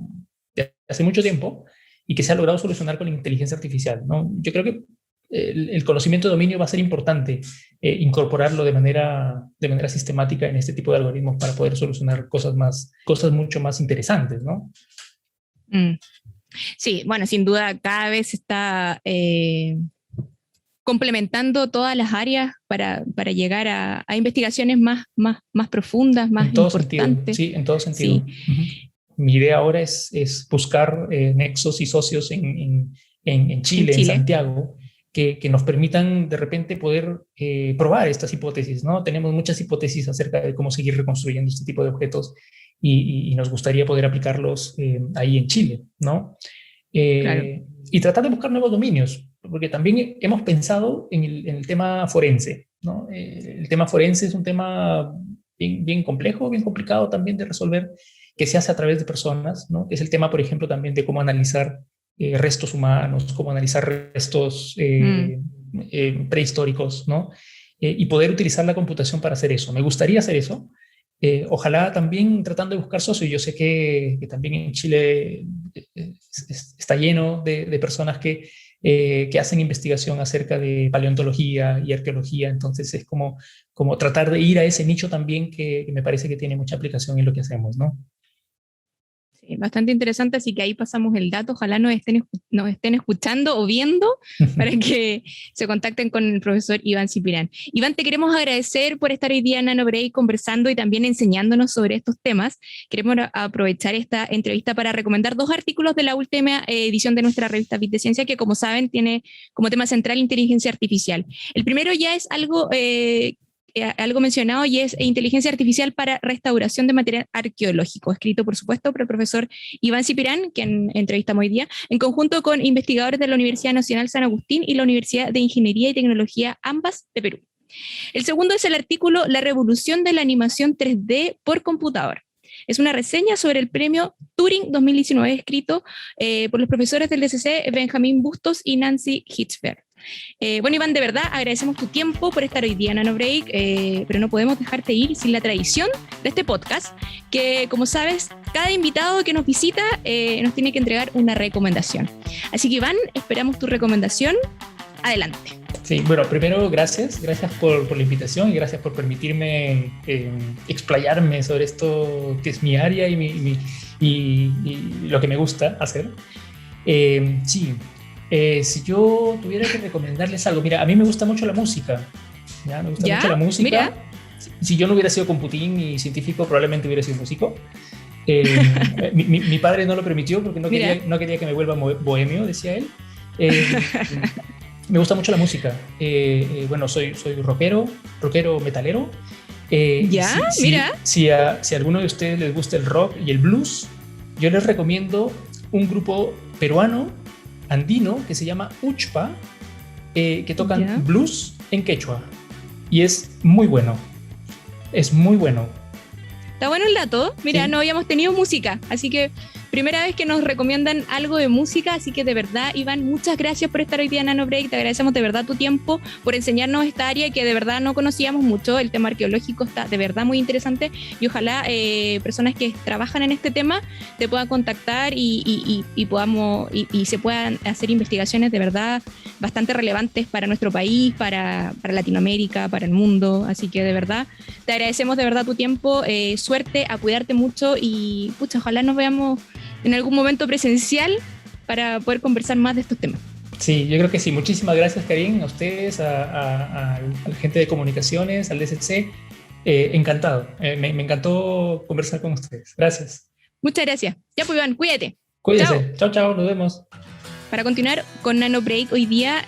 de hace mucho tiempo y que se ha logrado solucionar con la inteligencia artificial, ¿no? Yo creo que el conocimiento de dominio va a ser importante incorporarlo de manera sistemática en este tipo de algoritmos para poder solucionar cosas mucho más interesantes, ¿no? Sí, bueno, sin duda cada vez se está complementando todas las áreas para llegar a investigaciones más profundas, más importantes. Sí, en todo sentido. Sí. Mi idea ahora es buscar nexos y socios en Chile, en Santiago, que nos permitan de repente poder probar estas hipótesis, ¿no? Tenemos muchas hipótesis acerca de cómo seguir reconstruyendo este tipo de objetos y nos gustaría poder aplicarlos ahí en Chile, ¿no? Claro. Y tratar de buscar nuevos dominios, porque también hemos pensado en el tema forense, ¿no? El tema forense es un tema bien complejo, bien complicado también de resolver, que se hace a través de personas, ¿no? Es el tema, por ejemplo, también de cómo analizar restos humanos, cómo analizar restos prehistóricos, ¿no? Y poder utilizar la computación para hacer eso. Me gustaría hacer eso. Ojalá también tratando de buscar socios. Yo sé que también en Chile está lleno de personas que hacen investigación acerca de paleontología y arqueología, entonces es como tratar de ir a ese nicho también que me parece que tiene mucha aplicación en lo que hacemos, ¿no? Sí, bastante interesante, así que ahí pasamos el dato, ojalá nos estén escuchando o viendo para que se contacten con el profesor Iván Cipirán. Iván, te queremos agradecer por estar hoy día en NanoBreak conversando y también enseñándonos sobre estos temas. Queremos aprovechar esta entrevista para recomendar 2 artículos de la última edición de nuestra revista Bit de Ciencia, que como saben tiene como tema central inteligencia artificial. El primero ya es algo mencionado y es inteligencia artificial para restauración de material arqueológico, escrito por supuesto por el profesor Iván Cipirán, quien entrevistamos hoy día, en conjunto con investigadores de la Universidad Nacional San Agustín y la Universidad de Ingeniería y Tecnología, ambas de Perú. El segundo es el artículo La revolución de la animación 3D por computador. Es una reseña sobre el premio Turing 2019, escrito por los profesores del DCC Benjamín Bustos y Nancy Hitzberg. Bueno, Iván, de verdad agradecemos tu tiempo por estar hoy día en NanoBreak, pero no podemos dejarte ir sin la tradición de este podcast, que como sabes, cada invitado que nos visita nos tiene que entregar una recomendación. Así que Iván, esperamos tu recomendación. Adelante. Sí, bueno, primero gracias por la invitación y gracias por permitirme explayarme sobre esto que es mi área y lo que me gusta hacer. Sí. Si yo tuviera que recomendarles algo, mira, a mí me gusta mucho la música, ¿ya? Me gusta mucho la música. Mira. Si yo no hubiera sido computín ni científico, probablemente hubiera sido músico. Mi padre no lo permitió porque no quería que me vuelva bohemio, decía él. Me gusta mucho la música. Bueno, soy rockero metalero. Mira. Si a alguno de ustedes les gusta el rock y el blues, yo les recomiendo un grupo peruano andino que se llama Uchpa, que tocan blues en quechua y es muy bueno. Está bueno el dato. Mira, Sí. no habíamos tenido música, así que primera vez que nos recomiendan algo de música, así que de verdad, Iván, muchas gracias por estar hoy día en Nano Break. Te agradecemos de verdad tu tiempo, por enseñarnos esta área que de verdad no conocíamos mucho. El tema arqueológico está de verdad muy interesante y ojalá personas que trabajan en este tema te puedan contactar y podamos y se puedan hacer investigaciones de verdad bastante relevantes para nuestro país, para Latinoamérica, para el mundo. Así que de verdad, te agradecemos de verdad tu tiempo. Suerte, a cuidarte mucho y pucha, ojalá nos veamos en algún momento presencial para poder conversar más de estos temas. Sí, yo creo que sí. Muchísimas gracias, Karin, a ustedes, a la gente de comunicaciones, al DCC. Encantado. Me encantó conversar con ustedes. Gracias. Muchas gracias. Ya pues, Iván, cuídate. Cuídense. Chao, chao. Nos vemos. Para continuar con Nano Break, hoy día,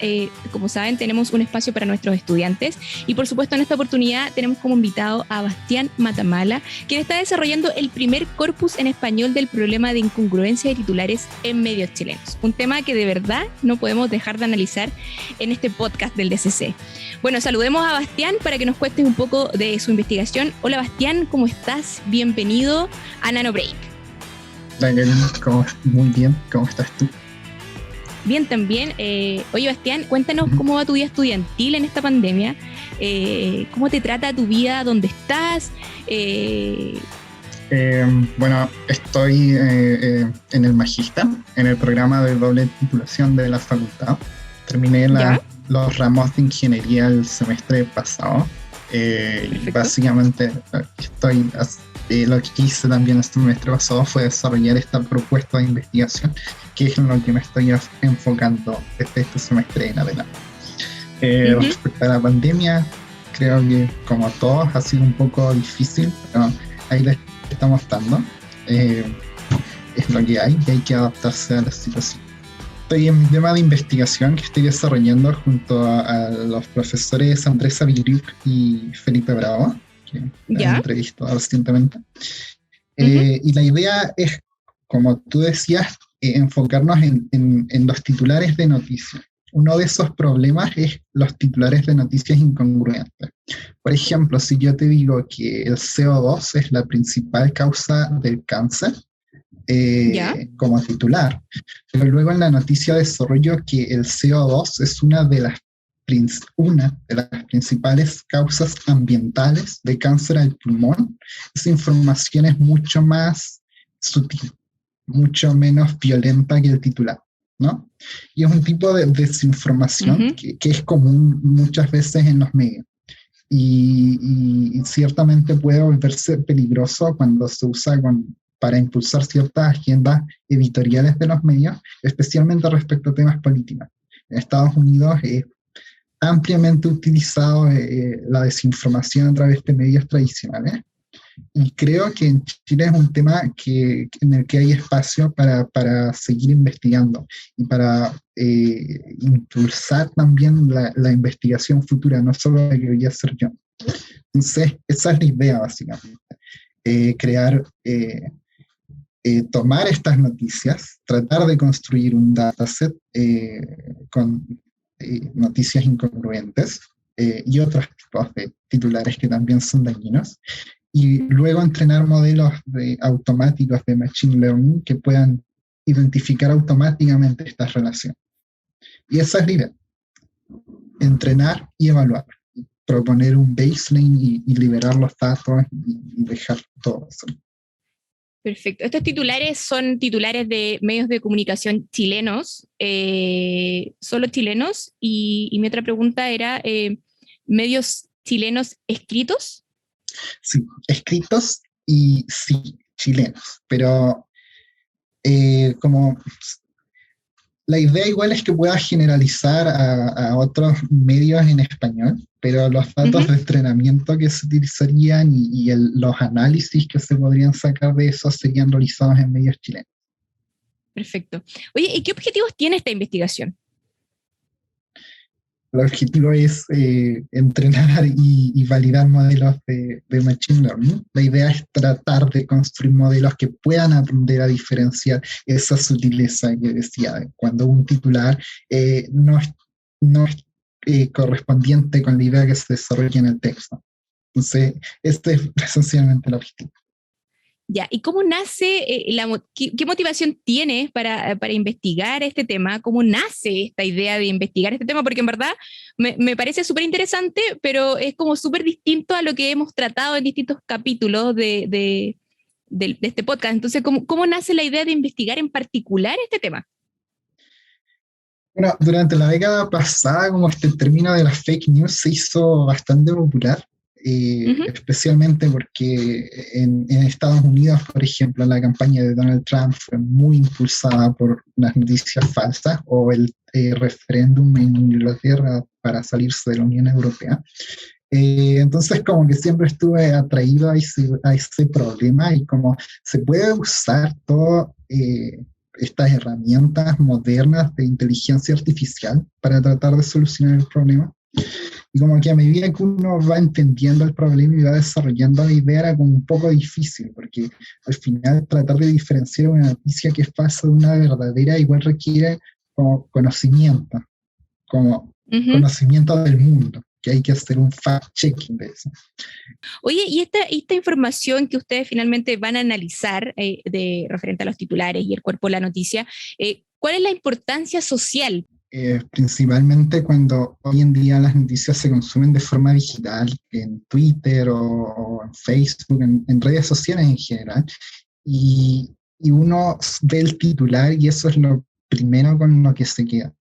como saben, tenemos un espacio para nuestros estudiantes y por supuesto en esta oportunidad tenemos como invitado a Bastián Matamala, quien está desarrollando el primer corpus en español del problema de incongruencia de titulares en medios chilenos, un tema que de verdad no podemos dejar de analizar en este podcast del DCC. Bueno, saludemos a Bastián para que nos cuentes un poco de su investigación. Hola Bastián, ¿cómo estás? Bienvenido a Nano Break. Hola, Karin, muy bien, ¿cómo estás tú? Bien, también. Oye, Bastián, cuéntanos cómo va tu vida estudiantil en esta pandemia. ¿Cómo te trata tu vida? ¿Dónde estás? Bueno, estoy en el Magista, en el programa de doble titulación de la facultad. Terminé los ramos de ingeniería el semestre pasado. Y básicamente lo que hice también el semestre pasado fue desarrollar esta propuesta de investigación, que es en lo que me estoy enfocando desde este semestre en adelante. Respecto a la pandemia, creo que como todos ha sido un poco difícil, pero ahí le estamos dando. Es lo que hay y hay que adaptarse a la situación. Estoy en mi tema de investigación que estoy desarrollando junto a los profesores Andrés Aviriuk y Felipe Bravo, que he entrevistado recientemente. Y la idea es, como tú decías, enfocarnos en los titulares de noticias. Uno de esos problemas es los titulares de noticias incongruentes. Por ejemplo, si yo te digo que el CO2 es la principal causa del cáncer, como titular, pero luego en la noticia desarrollo que el CO2 es una de las principales causas ambientales de cáncer al pulmón. Esa información es mucho más sutil, mucho menos violenta que el titular, ¿no? Y es un tipo de desinformación que es común muchas veces en los medios. Y ciertamente puede volverse peligroso cuando se usa para impulsar ciertas agendas editoriales de los medios, especialmente respecto a temas políticos. En Estados Unidos es ampliamente utilizado la desinformación a través de medios tradicionales, y creo que en Chile es un tema en el que hay espacio para seguir investigando y para impulsar también la investigación futura, no solo la que voy a hacer yo. Entonces, esa es la idea básicamente. Tomar estas noticias, tratar de construir un dataset con noticias incongruentes y otros tipos de titulares que también son dañinos, y luego entrenar modelos automáticos de Machine Learning que puedan identificar automáticamente estas relaciones. Y esa es la idea, entrenar y evaluar, proponer un baseline y liberar los datos y dejar todo eso. Perfecto. Estos titulares son titulares de medios de comunicación chilenos, solo chilenos, y mi otra pregunta era, ¿medios chilenos escritos? Sí, escritos y sí, chilenos, pero como la idea igual es que pueda generalizar a otros medios en español, pero los datos de entrenamiento que se utilizarían y los análisis que se podrían sacar de eso serían realizados en medios chilenos. Perfecto. Oye, ¿y qué objetivos tiene esta investigación? El objetivo es entrenar y validar modelos de Machine Learning. La idea es tratar de construir modelos que puedan aprender a diferenciar esa sutileza que decía, cuando un titular no es correspondiente con la idea que se desarrolla en el texto. Entonces, este es esencialmente el objetivo. Ya, ¿y cómo nace, qué motivación tienes para investigar este tema? ¿Cómo nace esta idea de investigar este tema? Porque en verdad me parece súper interesante, pero es como súper distinto a lo que hemos tratado en distintos capítulos de este podcast. Entonces, ¿cómo nace la idea de investigar en particular este tema? Bueno, durante la década pasada, como este término de las fake news se hizo bastante popular. Especialmente porque en Estados Unidos, por ejemplo, la campaña de Donald Trump fue muy impulsada por las noticias falsas, o el referéndum en Inglaterra para salirse de la Unión Europea. Entonces como que siempre estuve atraído a ese problema, y como se puede usar todas estas herramientas modernas de inteligencia artificial para tratar de solucionar el problema. Y como que a medida que uno va entendiendo el problema y va desarrollando la idea, era como un poco difícil, porque al final tratar de diferenciar una noticia que es falsa de una verdadera igual requiere como conocimiento, conocimiento del mundo, que hay que hacer un fact-checking de eso. Oye, y esta información que ustedes finalmente van a analizar referente a los titulares y el cuerpo de la noticia, ¿cuál es la importancia social? Principalmente cuando hoy en día las noticias se consumen de forma digital, en Twitter o en Facebook, en redes sociales en general, y uno ve el titular y eso es lo primero con lo que se queda.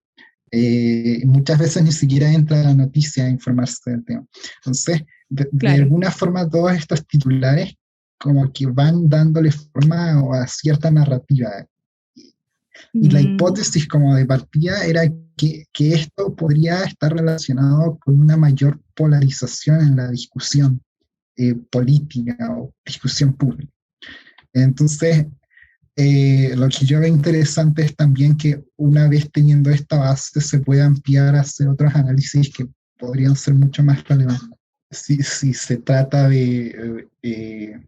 Muchas veces ni siquiera entra a la noticia a informarse del tema. Entonces, de alguna forma todos estos titulares como que van dándole forma a cierta narrativa. Y la hipótesis como de partida era que esto podría estar relacionado con una mayor polarización en la discusión política o discusión pública. Entonces, lo que yo veo interesante es también que una vez teniendo esta base se puede ampliar a hacer otros análisis que podrían ser mucho más relevantes. Si se trata de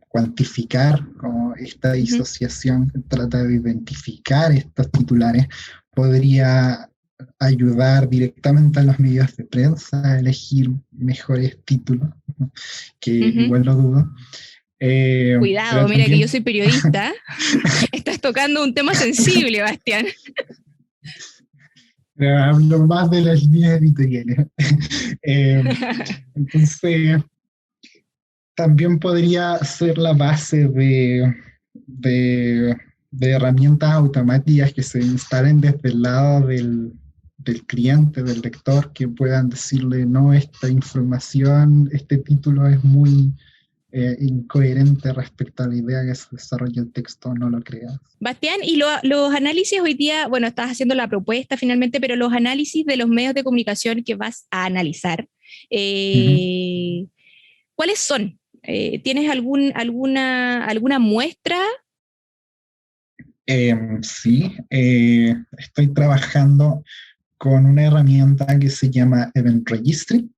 cuantificar como esta disociación, trata de identificar estos titulares, podría ayudar directamente a los medios de prensa a elegir mejores títulos, ¿no? Que igual lo dudo. Cuidado, mira que yo soy periodista. Estás tocando un tema sensible, Bastián. Hablo más de las líneas editoriales. Entonces, también podría ser la base de herramientas automáticas que se instalen desde el lado del cliente, del lector, que puedan decirle, no, esta información, este título es muy incoherente respecto a la idea que se desarrolla el texto, no lo creas. Bastián, y los análisis hoy día, bueno, estás haciendo la propuesta finalmente, pero los análisis de los medios de comunicación que vas a analizar, ¿cuáles son? ¿Tienes alguna muestra? Sí, estoy trabajando con una herramienta que se llama Event Registry,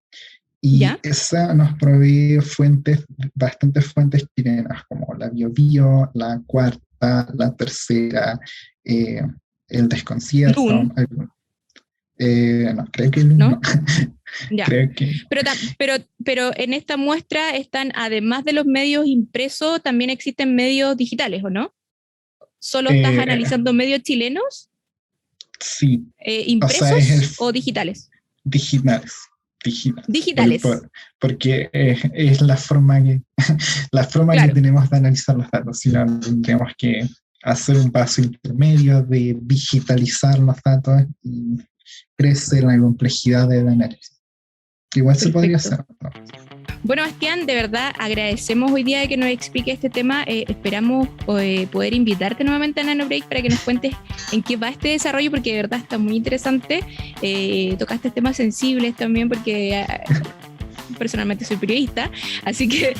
y esa nos provee bastantes fuentes chilenas, como la BioBio, la Cuarta, la Tercera, el Desconcierto. No, creo que no. Ya. Creo que... Pero en esta muestra están, además de los medios impresos, también existen medios digitales, ¿o no? ¿Solo estás analizando medios chilenos? Sí. ¿Impresos o digitales? Digitales. Porque es la forma que tenemos de analizar los datos. Si no, tendríamos que hacer un paso intermedio de digitalizar los datos y crece la complejidad del análisis. Igual se podría hacer, ¿no? Bueno, Bastián, de verdad agradecemos hoy día de que nos explique este tema. Esperamos poder invitarte nuevamente a NanoBreak para que nos cuentes en qué va este desarrollo, porque de verdad está muy interesante. Tocaste temas sensibles también, porque personalmente soy periodista, así que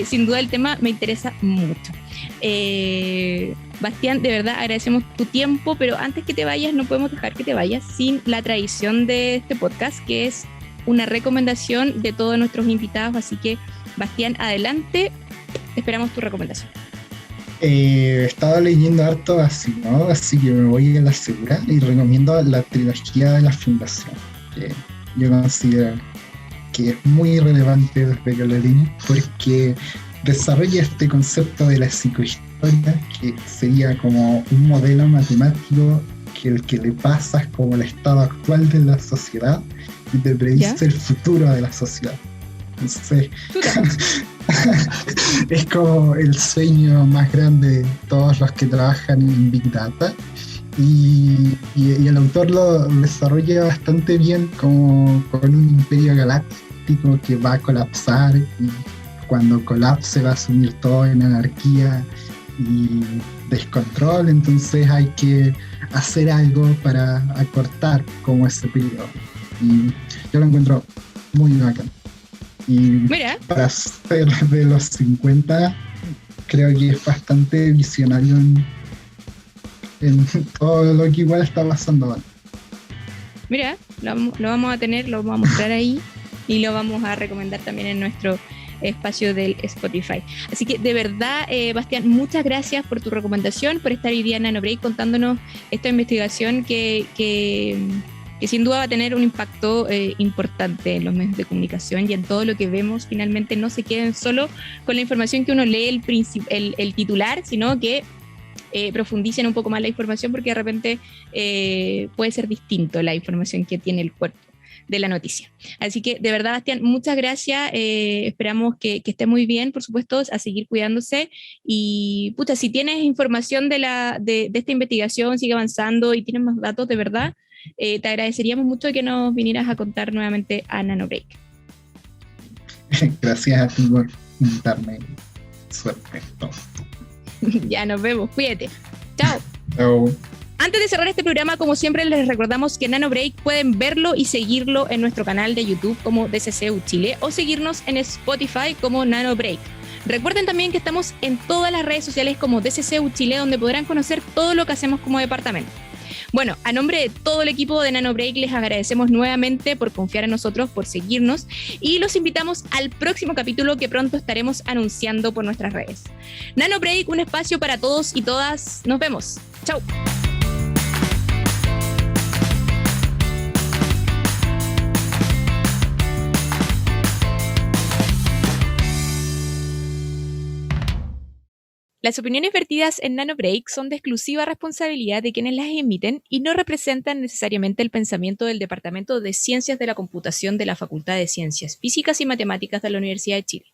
sin duda el tema me interesa mucho. Bastián, de verdad agradecemos tu tiempo, pero antes que te vayas, no podemos dejar que te vayas sin la tradición de este podcast, que es una recomendación de todos nuestros invitados. Así que, Bastián, adelante, esperamos tu recomendación. He estado leyendo harto así, ¿no? Así que me voy a la segura y recomiendo la trilogía de la Fundación, que yo considero que es muy relevante desde que la leí, porque desarrolla este concepto de la psicohistoria, que sería como un modelo matemático que el que le pasas como el estado actual de la sociedad y te predice el futuro de la sociedad. Entonces, es como el sueño más grande de todos los que trabajan en Big Data. Y el autor lo desarrolla bastante bien como con un imperio galáctico que va a colapsar, y cuando colapse va a sumir todo en anarquía y descontrol. Entonces hay que hacer algo para acortar como ese periodo, y yo lo encuentro muy bacán. Y Mira, para ser de los 50 creo que es bastante visionario en todo lo que igual está pasando ahora. mira, lo vamos a tener, lo vamos a mostrar ahí y lo vamos a recomendar también en nuestro espacio del Spotify. Así que de verdad, Bastián, muchas gracias por tu recomendación, por estar hoy día en NanoBreak contándonos esta investigación que sin duda va a tener un impacto importante en los medios de comunicación y en todo lo que vemos. Finalmente no se queden solo con la información que uno lee el titular, sino que profundicen un poco más la información, porque de repente puede ser distinto la información que tiene el cuerpo de la noticia. Así que de verdad, Bastián, muchas gracias. Esperamos que esté muy bien, por supuesto, a seguir cuidándose. Y puta, si tienes información de esta investigación, sigue avanzando y tienes más datos, de verdad, te agradeceríamos mucho que nos vinieras a contar nuevamente a NanoBreak. Gracias a ti por invitarme. Suerte. Ya nos vemos, cuídate. Chao. Chao. Antes de cerrar este programa, como siempre, les recordamos que NanoBreak pueden verlo y seguirlo en nuestro canal de YouTube como DCCU Chile o seguirnos en Spotify como NanoBreak. Recuerden también que estamos en todas las redes sociales como DCCU Chile, donde podrán conocer todo lo que hacemos como departamento. Bueno, a nombre de todo el equipo de NanoBreak les agradecemos nuevamente por confiar en nosotros, por seguirnos, y los invitamos al próximo capítulo que pronto estaremos anunciando por nuestras redes. NanoBreak, un espacio para todos y todas. Nos vemos. Chau. Las opiniones vertidas en NanoBreak son de exclusiva responsabilidad de quienes las emiten y no representan necesariamente el pensamiento del Departamento de Ciencias de la Computación de la Facultad de Ciencias Físicas y Matemáticas de la Universidad de Chile.